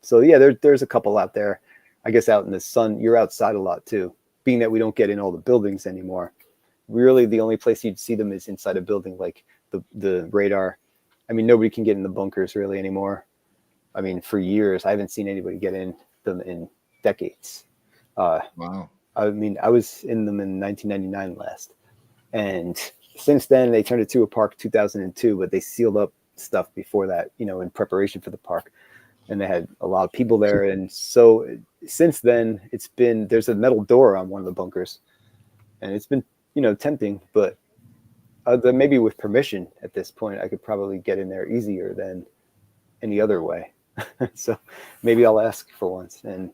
So yeah, there's a couple out there, I guess, out in the sun. You're outside a lot too, being that we don't get in all the buildings anymore. Really, the only place you'd see them is inside a building, like the radar. I mean, nobody can get in the bunkers really anymore. I mean, for years, I haven't seen anybody get in them in decades. Wow. I mean, I was in them in 1999 last, And since then, they turned it to a park 2002, but they sealed up stuff before that, in preparation for the park. And they had a lot of people there. And so since then, there's a metal door on one of the bunkers. And it's been, tempting, but maybe with permission at this point, I could probably get in there easier than any other way. So maybe I'll ask for once and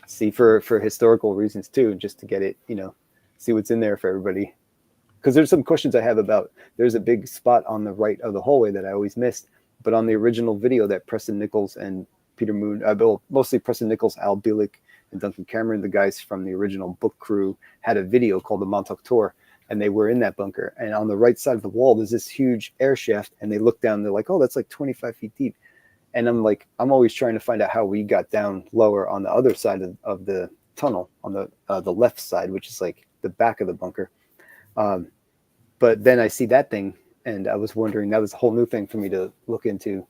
see for historical reasons too, just to get it, see what's in there for everybody. Because there's some questions I have about, there's a big spot on the right of the hallway that I always missed, but on the original video that Preston Nichols and Peter Moon, mostly Preston Nichols, Al Bielek, and Duncan Cameron, the guys from the original book crew, had a video called the Montauk Tour, and they were in that bunker. And on the right side of the wall, there's this huge air shaft, and they look down, they're like, oh, that's like 25 feet deep. And I'm always trying to find out how we got down lower on the other side of the tunnel, on the left side, which is like the back of the bunker. But then I see that thing, and I was wondering, that was a whole new thing for me to look into.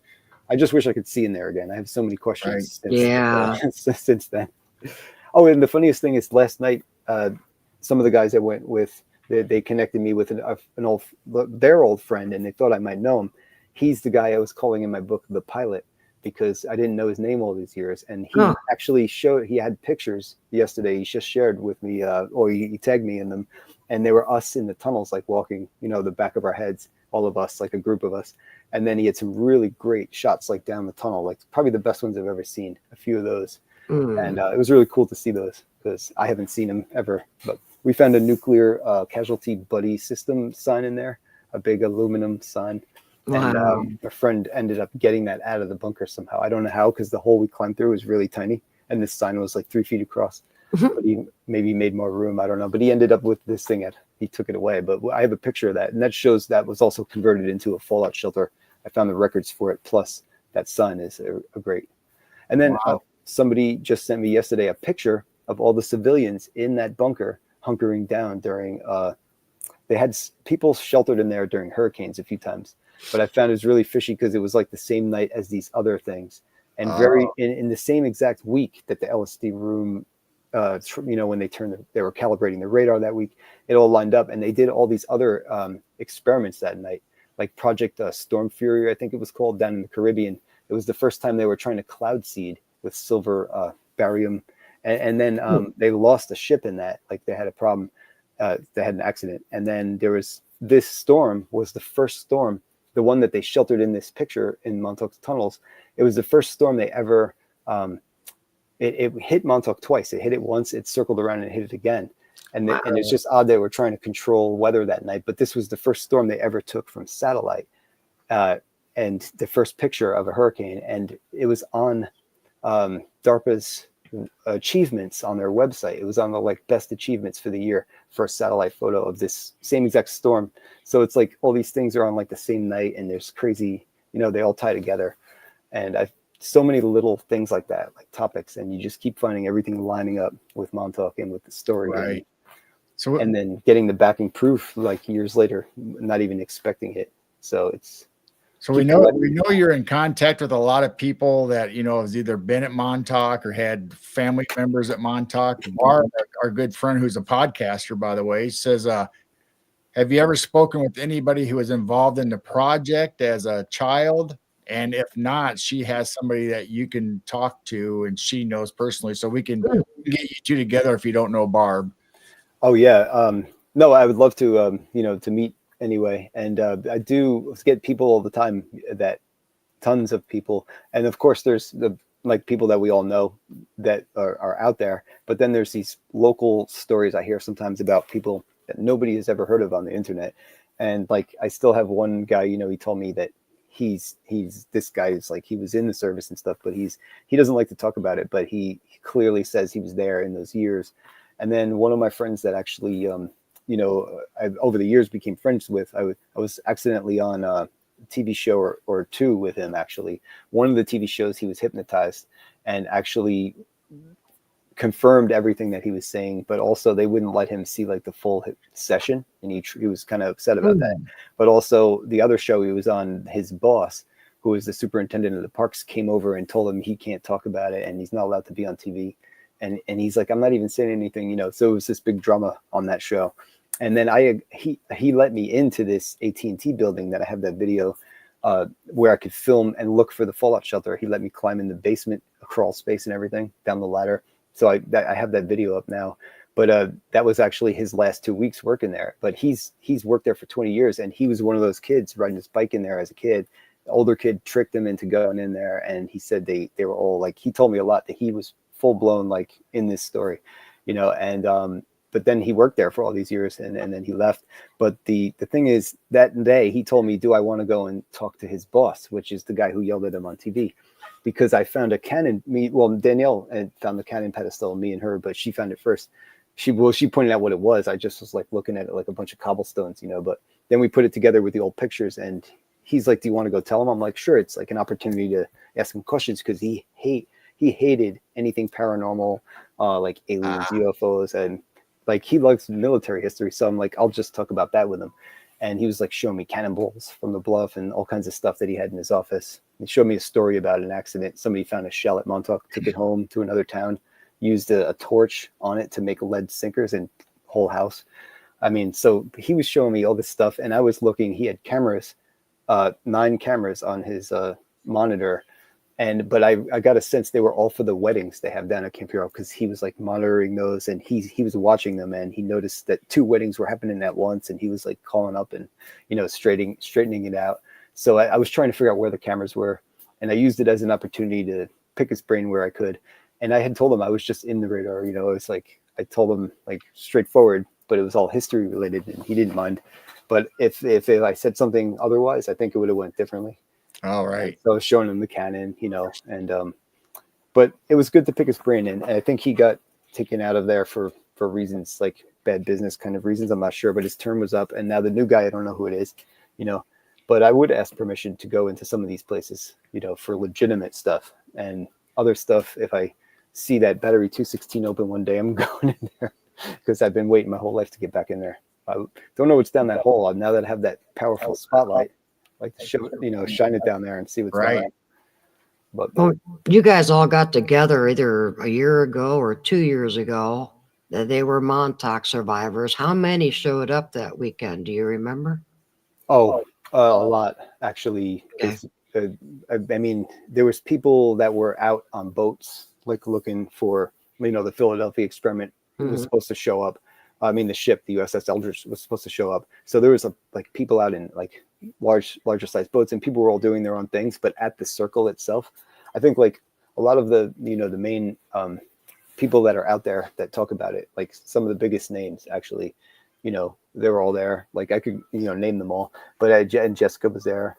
I just wish I could see in there again. I have so many questions since then. Oh, and the funniest thing is last night, some of the guys I went with, they connected me with their old friend, and they thought I might know him. He's the guy I was calling in my book The Pilot, because I didn't know his name all these years. And he actually he had pictures yesterday. He just shared with me, or he tagged me in them. And they were us in the tunnels, like walking, the back of our heads, all of us, like a group of us. And then he had some really great shots, like down the tunnel, like probably the best ones I've ever seen, a few of those. And it was really cool to see those, because I haven't seen them ever. But we found a nuclear casualty buddy system sign in there, a big aluminum sign. Wow. And a friend ended up getting that out of the bunker somehow. I don't know how, because the hole we climbed through was really tiny, and this sign was like 3 feet across. But he maybe made more room. I don't know. But he ended up with this thing. He took it away. But I have a picture of that, and that shows that was also converted into a fallout shelter. I found the records for it. Plus, that sign is a great. And then somebody just sent me yesterday a picture of all the civilians in that bunker hunkering down during. They had people sheltered in there during hurricanes a few times. But I found it was really fishy, because it was like the same night as these other things, and in the same exact week that the LSD room, when they were calibrating the radar that week, it all lined up, and they did all these other experiments that night, like Project Storm Fury, I think it was called, down in the Caribbean. It was the first time they were trying to cloud seed with silver barium, and then they lost a ship in that, like they had a problem, they had an accident, and then there was this storm was the first storm. The one that they sheltered in this picture in Montauk's tunnels, it was the first storm they ever, it hit Montauk twice. It hit it once, it circled around and hit it again. And it's just odd they were trying to control weather that night. But this was the first storm they ever took from satellite, and the first picture of a hurricane. And it was on DARPA's achievements on their website. It was on the best achievements for the year for a satellite photo of this same exact storm. So it's like all these things are on the same night, and there's crazy, they all tie together. And I've so many little things like that, like topics, and you just keep finding everything lining up with Montauk and with the story. Right. And then getting the backing proof years later, not even expecting it. So it's. So we know you're in contact with a lot of people that, has either been at Montauk or had family members at Montauk. Barb, our good friend, who's a podcaster, by the way, says, have you ever spoken with anybody who was involved in the project as a child? And if not, she has somebody that you can talk to and she knows personally. So we can get you two together if you don't know Barb. Oh, yeah. No, I would love to, to meet anyway. And I do get people all the time, tons of people. And of course, there's the people that we all know that are out there. But then there's these local stories I hear sometimes about people that nobody has ever heard of on the internet. And I still have one guy, he told me that he's this guy is he was in the service and stuff, but he doesn't like to talk about it, but he clearly says he was there in those years. And then one of my friends that actually, I over the years became friends with, I was accidentally on a TV show or two with him. Actually, one of the TV shows he was hypnotized and actually confirmed everything that he was saying, but also they wouldn't let him see the full session, and he was kind of upset about that. But also the other show he was on, his boss, who was the superintendent of the parks, came over and told him he can't talk about it and he's not allowed to be on TV. And he's like, I'm not even saying anything, So it was this big drama on that show. And then he let me into this AT&T building that I have that video where I could film and look for the fallout shelter. He let me climb in the basement, a crawl space and everything, down the ladder. So I have that video up now. But that was actually his last 2 weeks working there. But he's worked there for 20 years, and he was one of those kids riding his bike in there as a kid. The older kid tricked him into going in there, and he said they were all like, he told me a lot that he was full blown like in this story, you know. And but then he worked there for all these years, and then he left. But the thing is, that day he told me, do I want to go and talk to his boss, which is the guy who yelled at him on TV? Because I found a Canon, Danielle had found the Canon pedestal, me and her, but she found it first. She pointed out what it was. I just was like looking at it like a bunch of cobblestones, you know. But then we put it together with the old pictures, and he's like, do you want to go tell him? I'm like, sure. It's like an opportunity to ask him questions, because he hated anything paranormal, like aliens, UFOs, and like he likes military history. So I'm like, I'll just talk about that with him. And he was like showing me cannonballs from the bluff and all kinds of stuff that he had in his office. He showed me a story about an accident. Somebody found a shell at Montauk, took it home to another town, used a torch on it to make lead sinkers and whole house. I mean, so he was showing me all this stuff, and I was looking. He had cameras, 9 cameras on his monitor. But I got a sense they were all for the weddings they have down at Camp Hero, because he was like monitoring those, and he was watching them, and he noticed that 2 weddings were happening at once, and he was like calling up and, you know, straightening it out. So I was trying to figure out where the cameras were, and I used it as an opportunity to pick his brain where I could. And I had told him I was just in the radar, you know. It was like, I told him like straightforward, but it was all history related, and he didn't mind. But if I said something otherwise, I think it would have went differently. All right. So I was showing him the Canon, you know, and but it was good to pick his brain, and I think he got taken out of there for reasons like bad business kind of reasons. I'm not sure, but his term was up, and now the new guy, I don't know who it is, you know. But I would ask permission to go into some of these places, you know, for legitimate stuff, and other stuff. If I see that Battery 216 open one day, I'm going in there, because I've been waiting my whole life to get back in there. I don't know what's down that hole. Now that I have that powerful spotlight, like to show, you know, shine it down there and see what's going on. But well, you guys all got together either a year ago or 2 years ago. They were Montauk survivors. How many showed up that weekend? Do you remember? Oh, a lot, actually. Okay. I mean, there was people that were out on boats, like looking for, you know, the Philadelphia experiment was supposed to show up. I mean, the ship, the USS Eldridge, was supposed to show up. So there was like people out in like larger sized boats, and people were all doing their own things. But at the circle itself, I think like a lot of the, you know, the main people that are out there that talk about it, like some of the biggest names, actually, you know, they were all there. Like I could, you know, name them all. But and Jessica was there.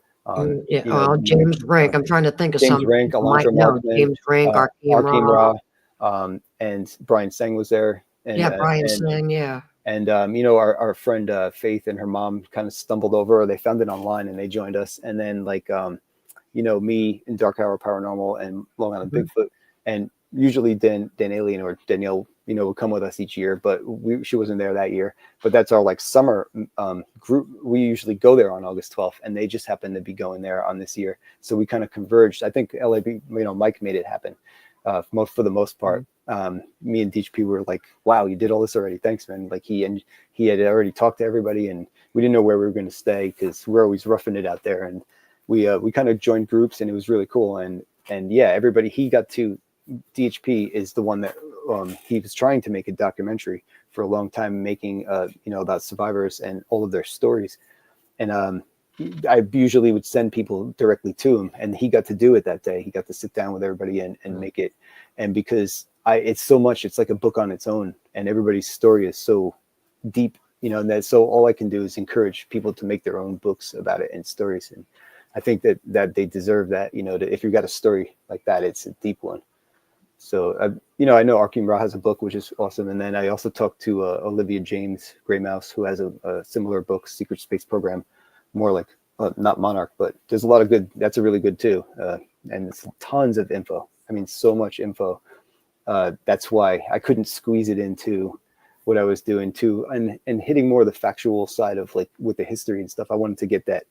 Yeah. James Rank. I'm trying to think of James some. Rank, Alonzo Markman, James Rank, Arkeem Ra, and Brian Seng was there. And, Brian Seng, yeah. And, you know, our friend Faith and her mom kind of stumbled over, or they found it online and they joined us. And then like, you know, me and Dark Hour Paranormal and Long Island Bigfoot, and usually Dan Alien or Danielle, you know, would come with us each year, but she wasn't there that year. But that's our like summer group. We usually go there on August 12th, and they just happened to be going there on this year. So we kind of converged. I think LAB, you know, Mike made it happen for the most part. Me and DHP were like, wow, you did all this already. Thanks, man. Like he had already talked to everybody, and we didn't know where we were going to stay, because we're always roughing it out there. And we kind of joined groups, and it was really cool. And yeah, everybody, he got to, DHP is the one that he was trying to make a documentary for a long time, making you know, about survivors and all of their stories. And I usually would send people directly to him, and he got to do it that day. He got to sit down with everybody and make it. And because it's so much, it's like a book on its own, and everybody's story is so deep, you know, and that, so all I can do is encourage people to make their own books about it and stories. And I think that they deserve that, you know, if you've got a story like that, it's a deep one. So, you know, I know Arkeem Ra has a book, which is awesome. And then I also talked to Olivia James Grey Mouse, who has a similar book, Secret Space Program, more like, not Monarch, but there's a lot of good. That's a really good too. And it's tons of info. I mean, so much info. That's why I couldn't squeeze it into what I was doing too. And hitting more of the factual side of like with the history and stuff. I wanted to get that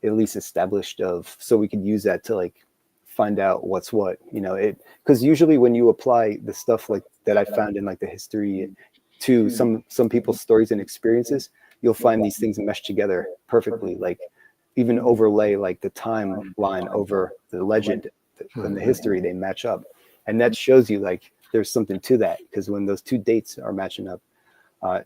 at least established so we could use that to like find out what's what, you know, because usually when you apply the stuff like that I found in like the history to some people's stories and experiences, you'll find these things meshed together perfectly. Like even overlay like the timeline over the legend and the history, they match up. And that shows you like there's something to that, because when those two dates are matching up,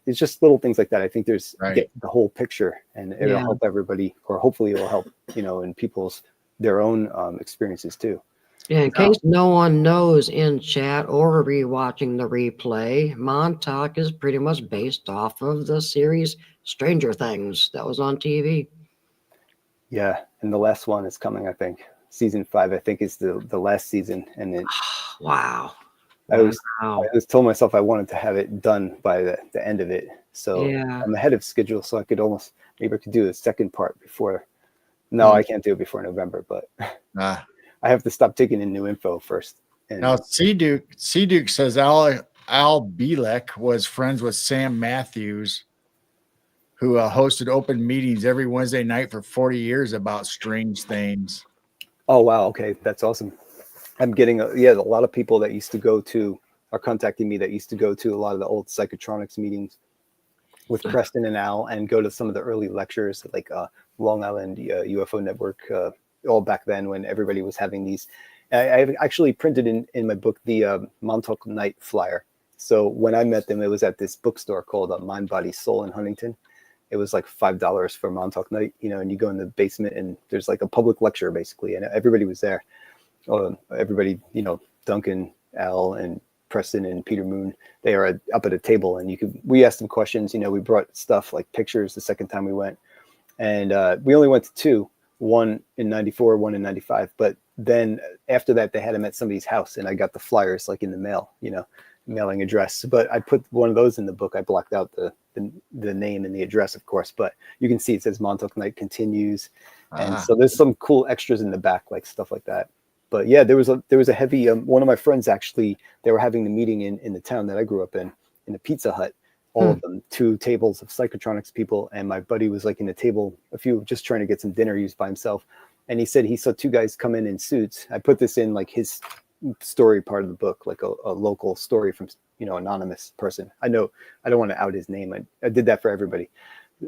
it's just little things like that. I think get the whole picture, and it'll help everybody, or hopefully it will help, in people's their own experiences too. Yeah, in case no one knows in chat or rewatching the replay, Montauk is pretty much based off of the series Stranger Things that was on TV. Yeah, and the last one is coming, I think. Season 5, I think, is the last season. And it, wow. I was told myself I wanted to have it done by the end of it. So I'm ahead of schedule, so I could maybe I could do the second part before. No, I can't do it before November, but I have to stop taking in new info first. And now, C Duke says Al Bielek was friends with Sam Matthews, who hosted open meetings every Wednesday night for 40 years about strange things. Oh, wow. Okay. That's awesome. I'm getting a lot of people that used to go to are contacting me that used to go to a lot of the old psychotronics meetings with Preston and Al, and go to some of the early lectures like Long Island UFO Network, all back then when everybody was having these. I actually printed in my book the Montauk Night flyer. So when I met them, it was at this bookstore called Mind, Body, Soul in Huntington. It was like $5 for Montauk Night, and you go in the basement and there's like a public lecture basically, and everybody was there. Everybody, Duncan, Al, and Preston and Peter Moon, they are up at a table, and we asked them questions. We brought stuff like pictures the second time we went, and we only went to 2, one in 94, one in 95. But then after that, they had them at somebody's house, and I got the flyers like in the mail, mailing address. But I put one of those in the book. I blocked out the name and the address, of course, but you can see it says Montauk Night continues, and so there's some cool extras in the back, like stuff like that. But yeah, there was a heavy. One of my friends actually, they were having the meeting in the town that I grew up in a Pizza Hut. All of them, 2 tables of psychotronics people, and my buddy was like in a table, a few just trying to get some dinner. He was by himself, and he said he saw 2 guys come in suits. I put this in like his story part of the book, like a local story from anonymous person. I know I don't want to out his name. I did that for everybody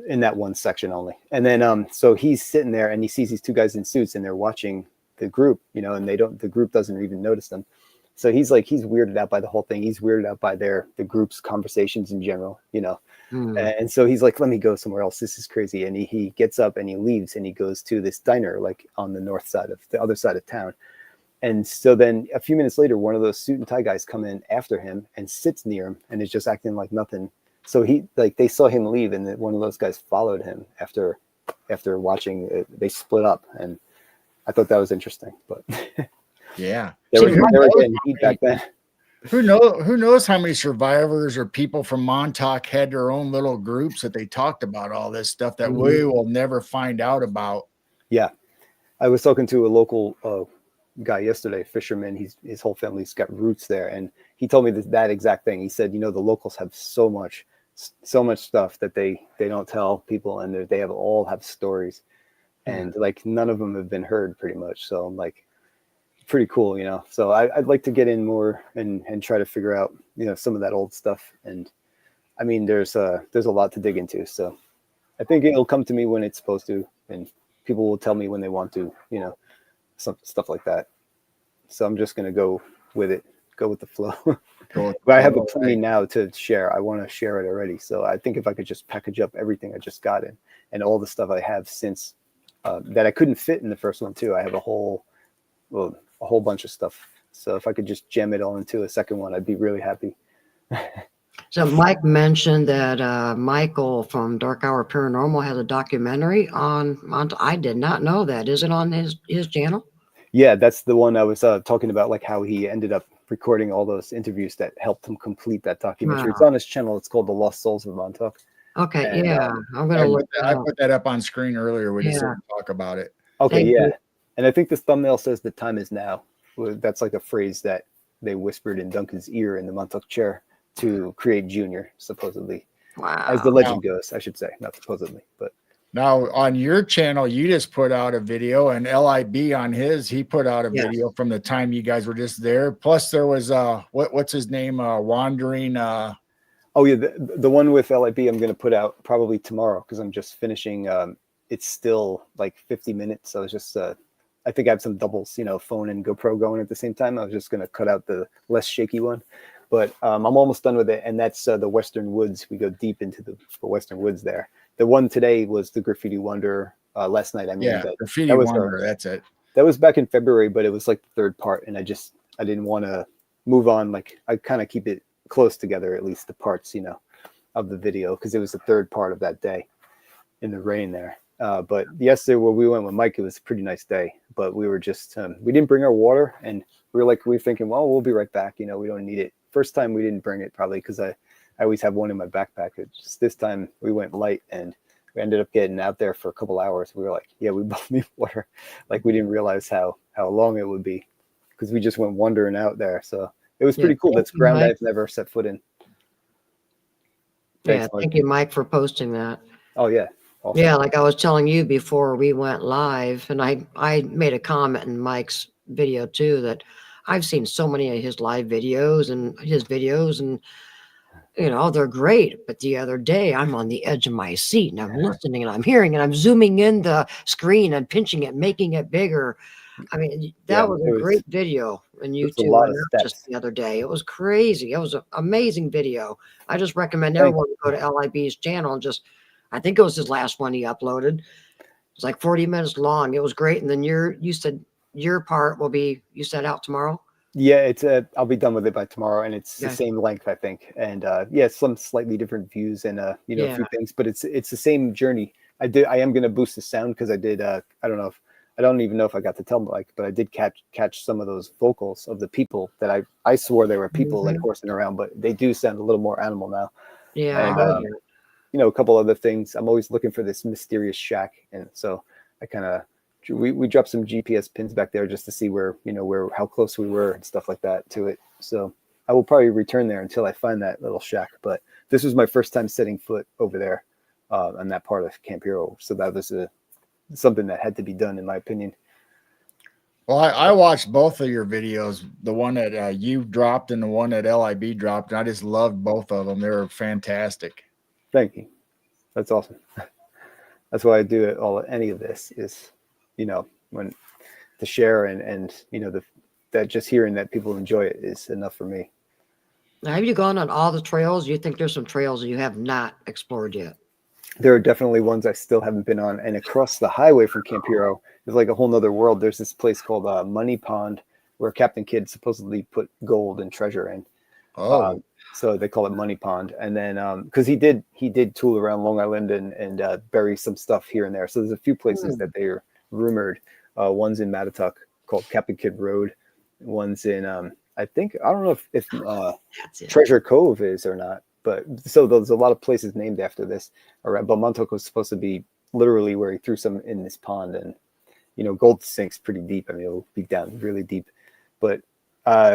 in that one section only. And then so he's sitting there and he sees these 2 guys in suits, and they're watching the group, and the group doesn't even notice them. So he's weirded out by the whole thing. He's weirded out by the group's conversations in general, And so he's like, let me go somewhere else. This is crazy. And he gets up and he leaves, and he goes to this diner, like on the other side of town. And so then a few minutes later, one of those suit and tie guys come in after him and sits near him and is just acting like nothing. So they saw him leave, and one of those guys followed him after watching it. They split up, and I thought that was interesting. But yeah, they were getting heat back then. Who knows how many survivors or people from Montauk had their own little groups that they talked about all this stuff that we will never find out about. Yeah, I was talking to a local guy yesterday, fisherman. His whole family's got roots there, and he told me that exact thing. He said, the locals have so much stuff that they don't tell people, and they all have stories, and like none of them have been heard pretty much. So I'm like, pretty cool, So I'd like to get in more and try to figure out some of that old stuff. And I mean, there's a lot to dig into. So I think it'll come to me when it's supposed to, and people will tell me when they want to, some stuff like that. So I'm just gonna go with it, go with the flow. But I have a plenty now to share. I want to share it already. So I think if I could just package up everything I just got in and all the stuff I have since that I couldn't fit in the first one too. I have a whole bunch of stuff. So if I could just jam it all into a second one, I'd be really happy. So Mike mentioned that Michael from Dark Hour Paranormal has a documentary on. I did not know that. Is it on his channel? Yeah, that's the one I was talking about, like how he ended up recording all those interviews that helped him complete that documentary. Wow. It's on his channel. It's called The Lost Souls of Montauk. Okay, and, yeah, I'm gonna look. I put that up on screen earlier. We just didn't talk about it. Okay, Thank you. And I think this thumbnail says the time is now. That's like a phrase that they whispered in Duncan's ear in the Montauk chair to create Junior, supposedly. Wow. As the legend goes, I should say, not supposedly, but. Now on your channel, you just put out a video, and LIB on he put out a video from the time you guys were just there. Plus there was what's his name? Wandering Oh yeah, the one with LIB I'm going to put out probably tomorrow because I'm just finishing. It's still like 50 minutes. So I was just, I think I have some doubles, phone and GoPro going at the same time. I was just going to cut out the less shaky one, but I'm almost done with it. And that's the Western Woods. We go deep into the Western Woods there. The one today was the Graffiti Wonder. Last night, Graffiti Wonder. That's it. That was back in February, but it was like the third part, and I didn't want to move on. Like I kind of keep it close together, at least the parts, of the video, because it was the third part of that day in the rain there. But yesterday where we went with Mike, it was a pretty nice day, but we were just, we didn't bring our water, and we were thinking, well, we'll be right back. We don't need it. First time we didn't bring it probably because I always have one in my backpack. Just this time we went light, and we ended up getting out there for a couple hours. We were like, yeah, we both need water. Like we didn't realize how long it would be because we just went wandering out there. So it was pretty cool. That's ground I've never set foot in. Thanks, thank you, Mike, for posting that. Oh yeah. Awesome. Yeah, like I was telling you before we went live, and I made a comment in Mike's video too that I've seen so many of his live videos and they're great. But the other day I'm on the edge of my seat and I'm listening and I'm hearing and I'm zooming in the screen and pinching it, making it bigger. I mean, that was a great video. And you two were just the other day. It was crazy. It was an amazing video. I just recommend everyone to go to LIB's channel and I think it was his last one he uploaded. It's like 40 minutes long. It was great. And then you said your part will be, you said out tomorrow? Yeah, I'll be done with it by tomorrow, and it's the same length, I think. And some slightly different views and a few things, but it's the same journey. I am going to boost the sound because I did. I don't even know if I got to tell Mike, but I did catch some of those vocals of the people that I swore they were people like horsing around, but they do sound a little more animal now. Yeah. And a couple other things. I'm always looking for this mysterious shack, and so I kind of. We dropped some GPS pins back there just to see how close we were and stuff like that to it. So I will probably return there until I find that little shack. But this was my first time setting foot over there on that part of Camp Hero. So that was something that had to be done, in my opinion. Well, I watched both of your videos, the one that you dropped and the one that LIB dropped. And I just loved both of them. They were fantastic. Thank you. That's awesome. That's why I do it any of this is, when to share and that just hearing that people enjoy it is enough for me. Now, have you gone on all the trails? You think there's some trails that you have not explored yet? There are definitely ones I still haven't been on. And across the highway from Camp Hero is like a whole nother world. There's this place called Money Pond where Captain Kidd supposedly put gold and treasure in. Oh. So they call it Money Pond. And then because he did tool around Long Island and bury some stuff here and there. So there's a few places that they are rumored. One's in Montauk called Captain Kidd Road. One's in I don't know if Treasure Cove is or not, but so there's a lot of places named after this. But Montauk was supposed to be literally where he threw some in this pond, and gold sinks pretty deep. I mean, it'll be down really deep, but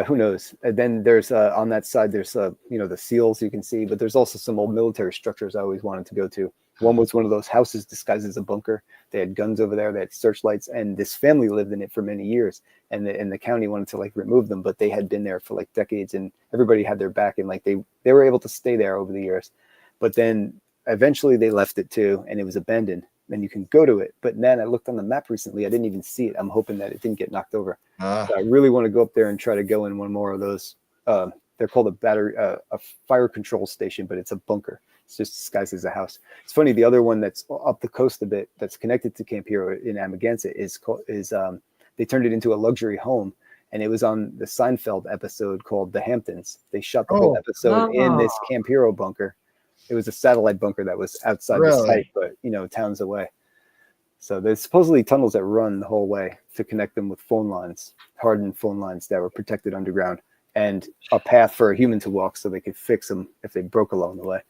who knows? And then there's on that side there's the seals you can see, but there's also some old military structures I always wanted to go to. One was one of those houses disguised as a bunker. They had guns over there. They had searchlights, and this family lived in it for many years. And the county wanted to remove them, but they had been there for decades, and everybody had their back, and they were able to stay there over the years. But then eventually they left it too, and it was abandoned. And you can go to it, but then I looked on the map recently. I didn't even see it. I'm hoping that it didn't get knocked over. So I really want to go up there and try to go in one more of those. They're called a fire control station, but it's a bunker. It's just disguised as a house. It's funny. The other one that's up the coast a bit, that's connected to Camp Hero in Amagansett, is they turned it into a luxury home, and it was on the Seinfeld episode called The Hamptons. They shot the whole episode in this Camp Hero bunker. It was a satellite bunker that was outside the site, but towns away. So there's supposedly tunnels that run the whole way to connect them with phone lines, hardened phone lines that were protected underground, and a path for a human to walk so they could fix them if they broke along the way.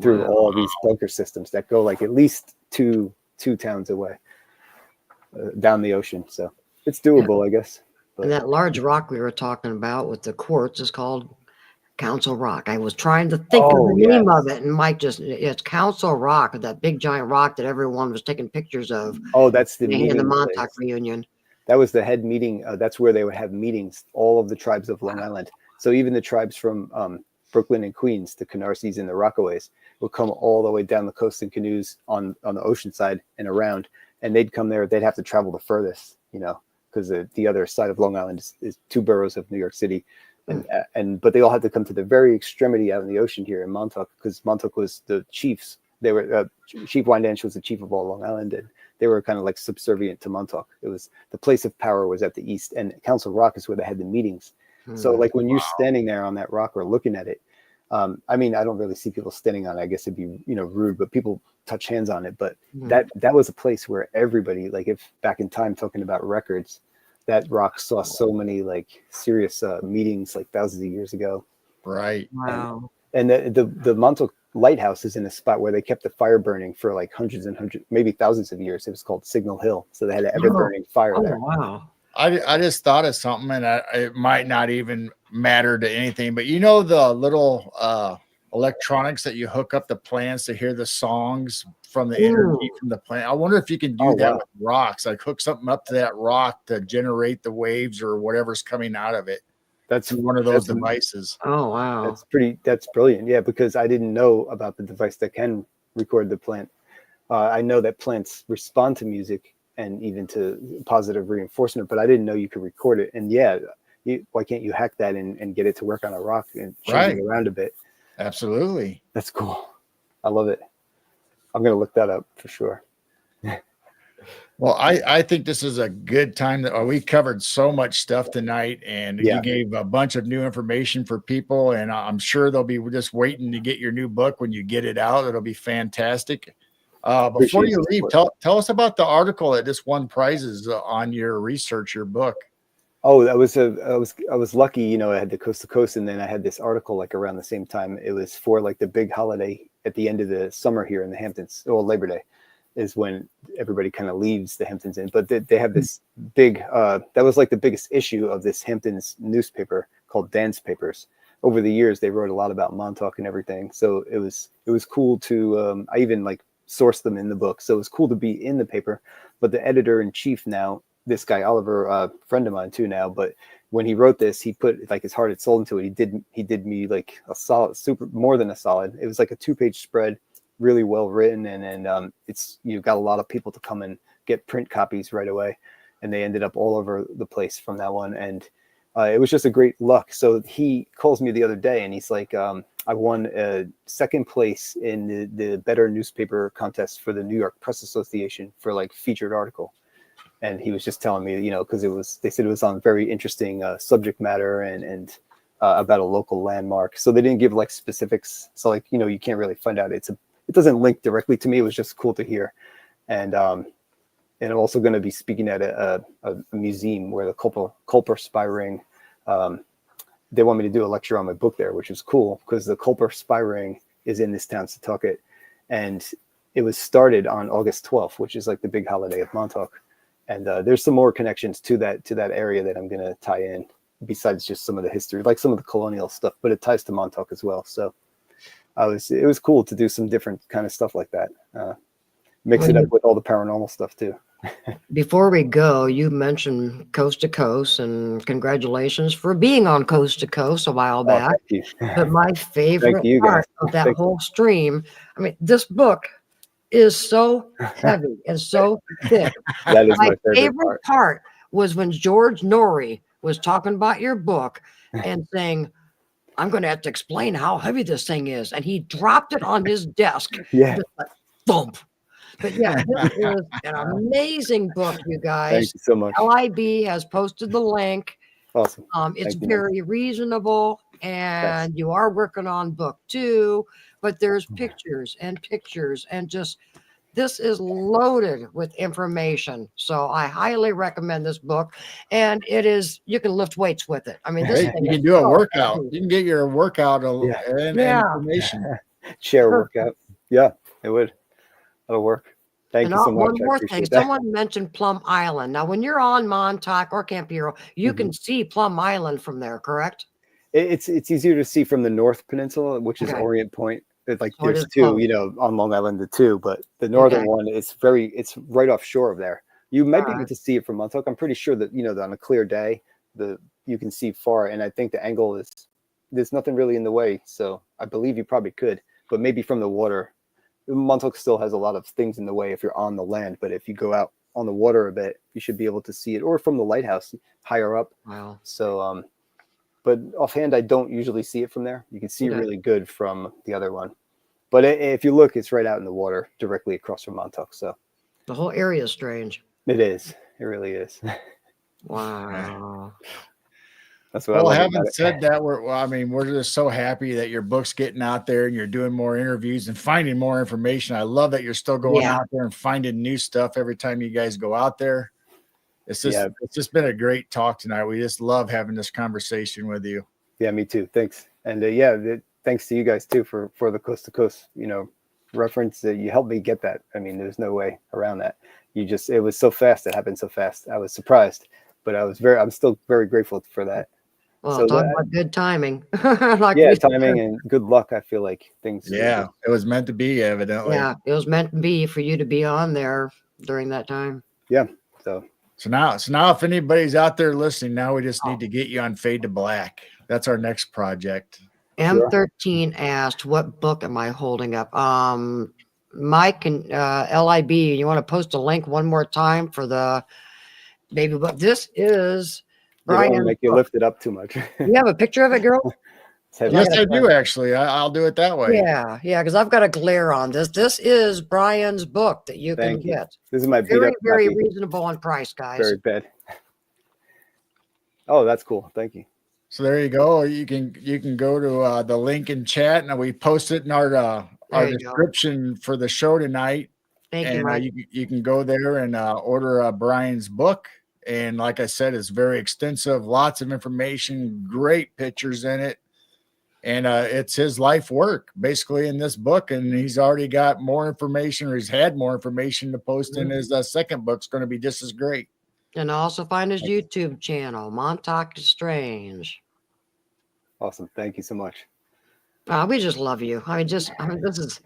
Through all these bunker systems that go at least two towns away down the ocean. So it's doable, I guess. But, and that large rock we were talking about with the quartz is called Council Rock. I was trying to think of the name of it, and Mike it's Council Rock, that big giant rock that everyone was taking pictures of. Oh, that's the meeting in the Montauk reunion. That was the head meeting. That's where they would have meetings, all of the tribes of Long Island. So even the tribes from Brooklyn and Queens, the Canarsies and the Rockaways, would come all the way down the coast in canoes on the ocean side and around, and they'd come there. They'd have to travel the furthest, because the other side of Long Island is 2 boroughs of New York City, but they all had to come to the very extremity out in the ocean here in Montauk, because Montauk was the chiefs. They were Chief Wyandanch was the chief of all Long Island, and they were kind of like subservient to Montauk. It was the place of power was at the east, and Council Rock is where they had the meetings. So like when you're standing there on that rock or looking at it, I mean, I don't really see people standing on it. I guess it'd be, rude, but people touch hands on it. But that was a place where everybody, like if back in time talking about records, that rock saw so many like serious meetings like thousands of years ago. Right. Wow. And the Montauk Lighthouse is in a spot where they kept the fire burning for like hundreds and hundreds, maybe thousands of years. It was called Signal Hill. So they had an ever burning fire there. Wow. I just thought of something, and it might not even matter to anything, but the little electronics that you hook up the plants to hear the songs from the energy from the plant. I wonder if you can do that with rocks, like hook something up to that rock to generate the waves or whatever's coming out of it. That's one of those devices. Oh, wow. That's brilliant. Yeah, because I didn't know about the device that can record the plant. I know that plants respond to music and even to positive reinforcement, but I didn't know you could record it. And why can't you hack that and get it to work on a rock and change it around a bit? Absolutely. That's cool. I love it. I'm going to look that up for sure. Well, I think this is a good time that we covered so much stuff tonight, and you gave a bunch of new information for people, and I'm sure they'll be just waiting to get your new book when you get it out. It'll be fantastic. Before you leave, tell us about the article that just won prizes on your research, your book. Oh, I was lucky, I had the Coast to Coast, and then I had this article like around the same time. It was for like the big holiday at the end of the summer here in the Hamptons. Well, Labor Day is when everybody kind of leaves the Hamptons in, but they have this big, that was like the biggest issue of this Hamptons newspaper called Dance Papers. Over the years, they wrote a lot about Montauk and everything. So it was cool to, I even like sourced them in the book. So it was cool to be in the paper, but the editor in chief now, this guy, Oliver, a friend of mine too now, but when he wrote this, he put like his heart and soul into it. He did me like a solid, more than a solid. It was like a 2-page spread, really well written, and it's you've got a lot of people to come and get print copies right away, and they ended up all over the place from that one, and it was just a great luck. So he calls me the other day and he's like, I won second place in the better newspaper contest for the New York Press Association for like featured article. And he was just telling me, because they said it was on very interesting subject matter and about a local landmark. So they didn't give like specifics. So like, you can't really find out. It doesn't link directly to me. It was just cool to hear. And I'm also going to be speaking at a museum where the Culper Spy Ring, they want me to do a lecture on my book there, which is cool because the Culper Spy Ring is in this town, Setauket. And it was started on August 12th, which is like the big holiday of Montauk. And there's some more connections to that area that I'm going to tie in besides just some of the history, like some of the colonial stuff, but it ties to Montauk as well. So it was cool to do some different kind of stuff like that. Mix it up with all the paranormal stuff too. Before we go, you mentioned Coast to Coast, and congratulations for being on Coast to Coast a while back. Thank you. But my favorite part of that whole stream, I mean, this book is so heavy and so thick. That is my favorite part was when George Norrie was talking about your book and saying, I'm going to have to explain how heavy this thing is. And he dropped it on his desk. Yeah. Just like, thump. But yeah, this is an amazing book, you guys. Thank you so much. LIB has posted the link. Awesome. It's very reasonable, and you are working on book 2, but there's pictures and just this is loaded with information. So I highly recommend this book, and you can lift weights with it. I mean, this you can do a workout. You can get your workout and information. Share a workout. Yeah, it would. That'll work. Thank you so much. One more thing. Someone mentioned Plum Island. Now, when you're on Montauk or Camp Hero, you can see Plum Island from there, correct? It's easier to see from the North Peninsula, which is Orient Point. Like there's two, on Long Island, the two, but the northern one it's right offshore of there. You might be able to see it from Montauk. I'm pretty sure that, that on a clear day, you can see far. And I think the angle is there's nothing really in the way. So I believe you probably could, but maybe from the water. Montauk still has a lot of things in the way if you're on the land, but if you go out on the water a bit, you should be able to see it, or from the lighthouse higher up. Wow. So, but offhand, I don't usually see it from there. You can see really good from the other one. But if you look, it's right out in the water directly across from Montauk. So The whole area is strange. it is. It really is. Wow. That's what Well, I love having about it. said that, we're just so happy that your book's getting out there and you're doing more interviews and finding more information. I love that you're still going out there and finding new stuff every time you guys go out there. It's just been a great talk tonight. We just love having this conversation with you. Yeah, me too. Thanks. And thanks to you guys too for the coast to coast, reference. You helped me get that. I mean, there's no way around that. It was so fast. It happened so fast. I was surprised, but I'm still very grateful for that. Well, talk about good timing. Timing and good luck. I feel like things. Yeah, it was meant to be, evidently. Yeah, it was meant to be for you to be on there during that time. Yeah. So now if anybody's out there listening, now we just need to get you on Fade to Black. That's our next project. M13 asked, what book am I holding up? Mike and LIB, you want to post a link one more time for the baby book? This is Brian. Don't make you lift it up too much. You have a picture of it, girl? Yes, I do actually. I'll do it that way. Yeah, because I've got a glare on this. This is Brian's book that you can get. This is my very reasonable on price, guys. Very bad. Oh, that's cool. Thank you. So there you go. You can go to the link in chat, and we post it in our description for the show tonight. Thank you, Mike. You can go there and order Brian's book. And like I said, it's very extensive, lots of information, great pictures in it. And it's his life work basically in this book. And he's already got more information, or he's had more information to post in his second book's going to be just as great. And also find his YouTube channel, Montauk Strange. Awesome. Thank you so much. We just love you. This is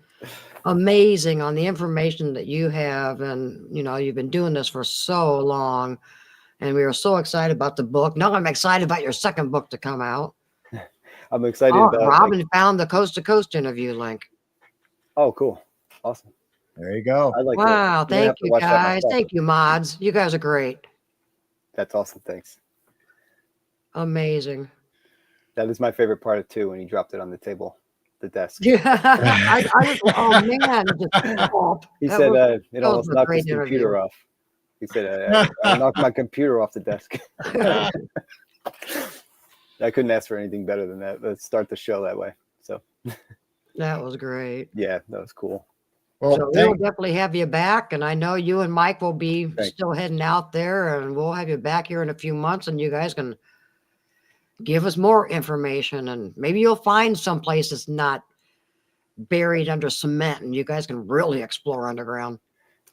amazing on the information that you have. And, you've been doing this for so long. And we were so excited about the book. Now I'm excited about your second book to come out. I'm excited about Robin found the Coast to Coast interview link. Oh, cool. Awesome. There you go. Wow. Thank you, guys. Thank you, mods. You guys are great. That's awesome. Thanks. Amazing. That is my favorite part of too, when he dropped it on the table, the desk. Yeah. Oh, man. He said it almost knocked his computer off. He said, I knocked my computer off the desk. I couldn't ask for anything better than that. Let's start the show that way. So that was great. Yeah, that was cool. Well, so we'll definitely have you back. And I know you and Mike will be still heading out there, and we'll have you back here in a few months, and you guys can give us more information, and maybe you'll find some place that's not buried under cement, and you guys can really explore underground.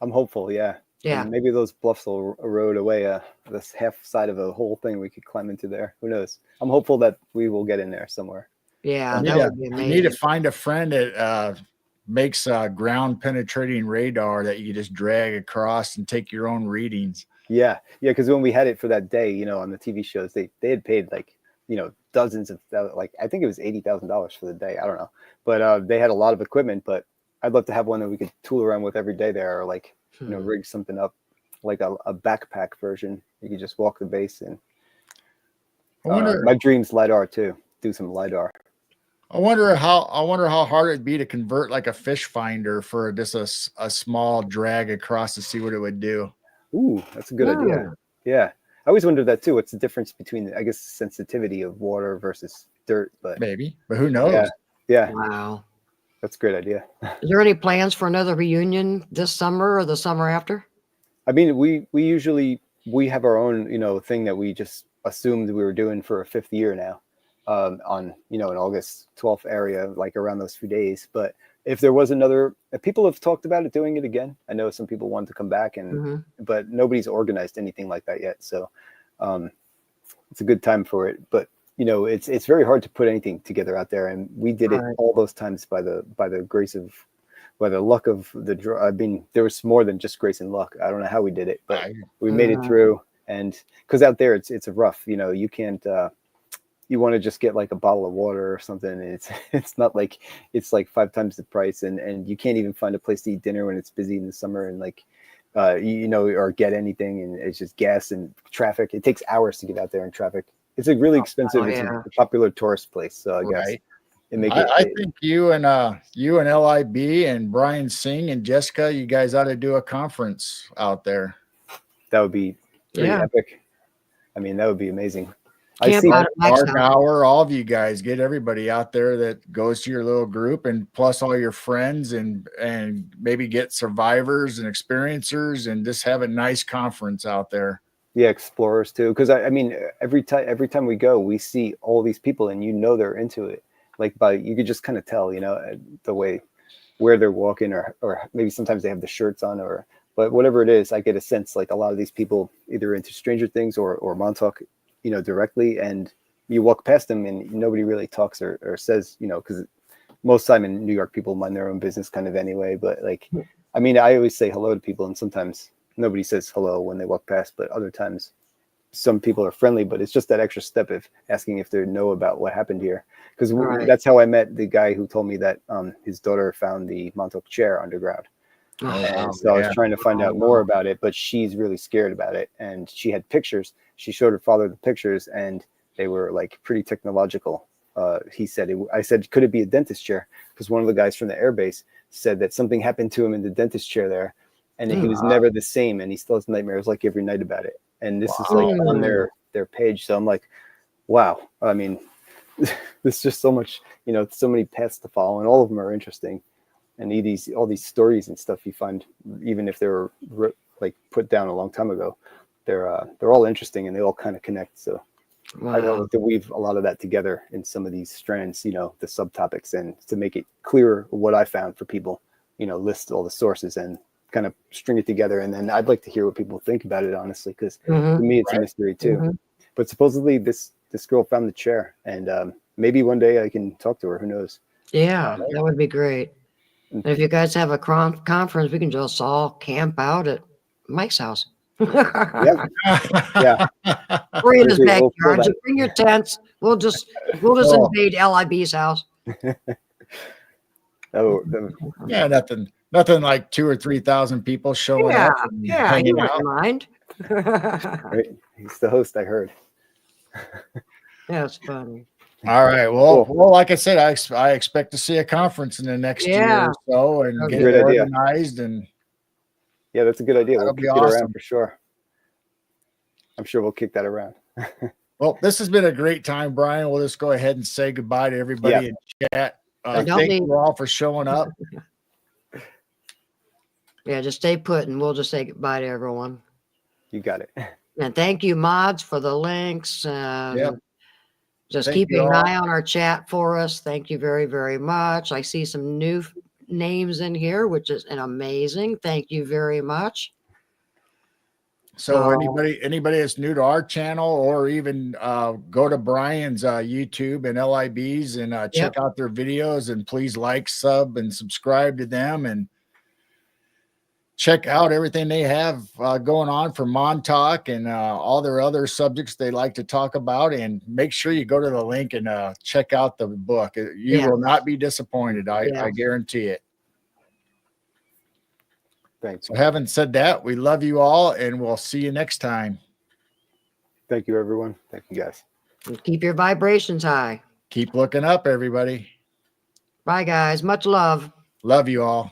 I'm hopeful. Yeah. Yeah. And maybe those bluffs will erode away this half side of a whole thing we could climb into there. Who knows? I'm hopeful that we will get in there somewhere. Yeah, that would be amazing. You need to find a friend that makes ground penetrating radar that you just drag across and take your own readings. Yeah. Because when we had it for that day, on the TV shows, they had paid dozens of, I think it was $80,000 for the day. I don't know, but they had a lot of equipment. But I'd love to have one that we could tool around with every day there, or rig something up like a backpack version. You could just walk the base and my dream's LiDAR too. Do some LiDAR. I wonder how hard it'd be to convert like a fish finder for just a small drag across to see what it would do. Ooh, that's a good idea. Yeah. I always wondered that too. What's the difference between, I guess, sensitivity of water versus dirt? But who knows? Yeah. Wow. That's a great idea. Is there any plans for another reunion this summer or the summer after? I mean, we have our own, thing that we just assumed we were doing for a 5th year now, on, in August 12th area, like around those few days. But if there was people have talked about it, doing it again. I know some people want to come back but nobody's organized anything like that yet. So, it's a good time for it, but it's very hard to put anything together out there, and we did it all those times by the grace of, by the luck of the draw. I mean, there was more than just grace and luck. I don't know how we did it, but we made it through. And because out there it's a rough, you can't you want to just get like a bottle of water or something, and it's not like it's like 5 times the price, and you can't even find a place to eat dinner when it's busy in the summer, and like or get anything, and it's just gas and traffic. It takes hours to get out there in traffic. It's like really expensive. It's a popular tourist place, so I guess I think you and LIB and Brian Singh and Jessica, you guys ought to do a conference out there. That would be pretty epic. I mean, that would be amazing. I see Mark Hour, all of you guys, get everybody out there that goes to your little group, and plus all your friends, and maybe get survivors and experiencers, and just have a nice conference out there. Yeah, explorers too, because I mean, every time we go, we see all these people, and they're into it. Like you could just kind of tell, the way where they're walking, or maybe sometimes they have the shirts on, but whatever it is, I get a sense like a lot of these people either into Stranger Things or Montauk, directly, and you walk past them and nobody really talks or says, because most time in New York, people mind their own business kind of anyway. But like, I mean, I always say hello to people, and sometimes nobody says hello when they walk past, but other times some people are friendly, but it's just that extra step of asking if they know about what happened here. Because that's how I met the guy who told me that his daughter found the Montauk chair underground. And so I was trying to find out more about it, but she's really scared about it. And she had pictures. She showed her father the pictures, and they were like pretty technological. He said, I said, could it be a dentist chair? Because one of the guys from the airbase said that something happened to him in the dentist chair there, and he was never the same. And he still has nightmares like every night about it. And this is like on their page. So I'm like, wow. I mean, there's just so much, so many paths to follow, and all of them are interesting. And all these stories and stuff you find, even if they were like put down a long time ago, they're all interesting, and they all kind of connect. So I know to weave a lot of that together in some of these strands, the subtopics, and to make it clearer what I found for people, list all the sources and kind of string it together. And then I'd like to hear what people think about it, honestly, because to me it's a mystery too. But supposedly this girl found the chair, and maybe one day I can talk to her. Who knows? Yeah, that would be great. And if you guys have a conference, we can just all camp out at Mike's house. Yeah. Or in his backyard. Just bring your tents. We'll just invade LIB's house. Yeah, nothing like 2,000 or 3,000 people showing up and hanging out. Mind. Right. He's the host, I heard. That's funny. All right. Well, like I said, I expect to see a conference in the next year or so, and get it organized. And yeah, that's a good idea. We'll kick it around for sure. I'm sure we'll kick that around. Well, this has been a great time, Brian. We'll just go ahead and say goodbye to everybody in chat. Thank you all for showing up. Yeah, just stay put, and we'll just say goodbye to everyone. You got it. And thank you, mods, for the links. Just keep an eye on our chat for us. Thank you very, very much. I see some new names in here, which is amazing. Thank you very much. So anybody that's new to our channel, or even go to Brian's YouTube and LIB's and check out their videos, and please like, sub, and subscribe to them, and check out everything they have going on for Montauk and all their other subjects they like to talk about. And make sure you go to the link and check out the book. You will not be disappointed. I guarantee it. Thanks. So having said that, we love you all, and we'll see you next time. Thank you, everyone. Thank you, guys. And keep your vibrations high. Keep looking up, everybody. Bye, guys. Much love. Love you all.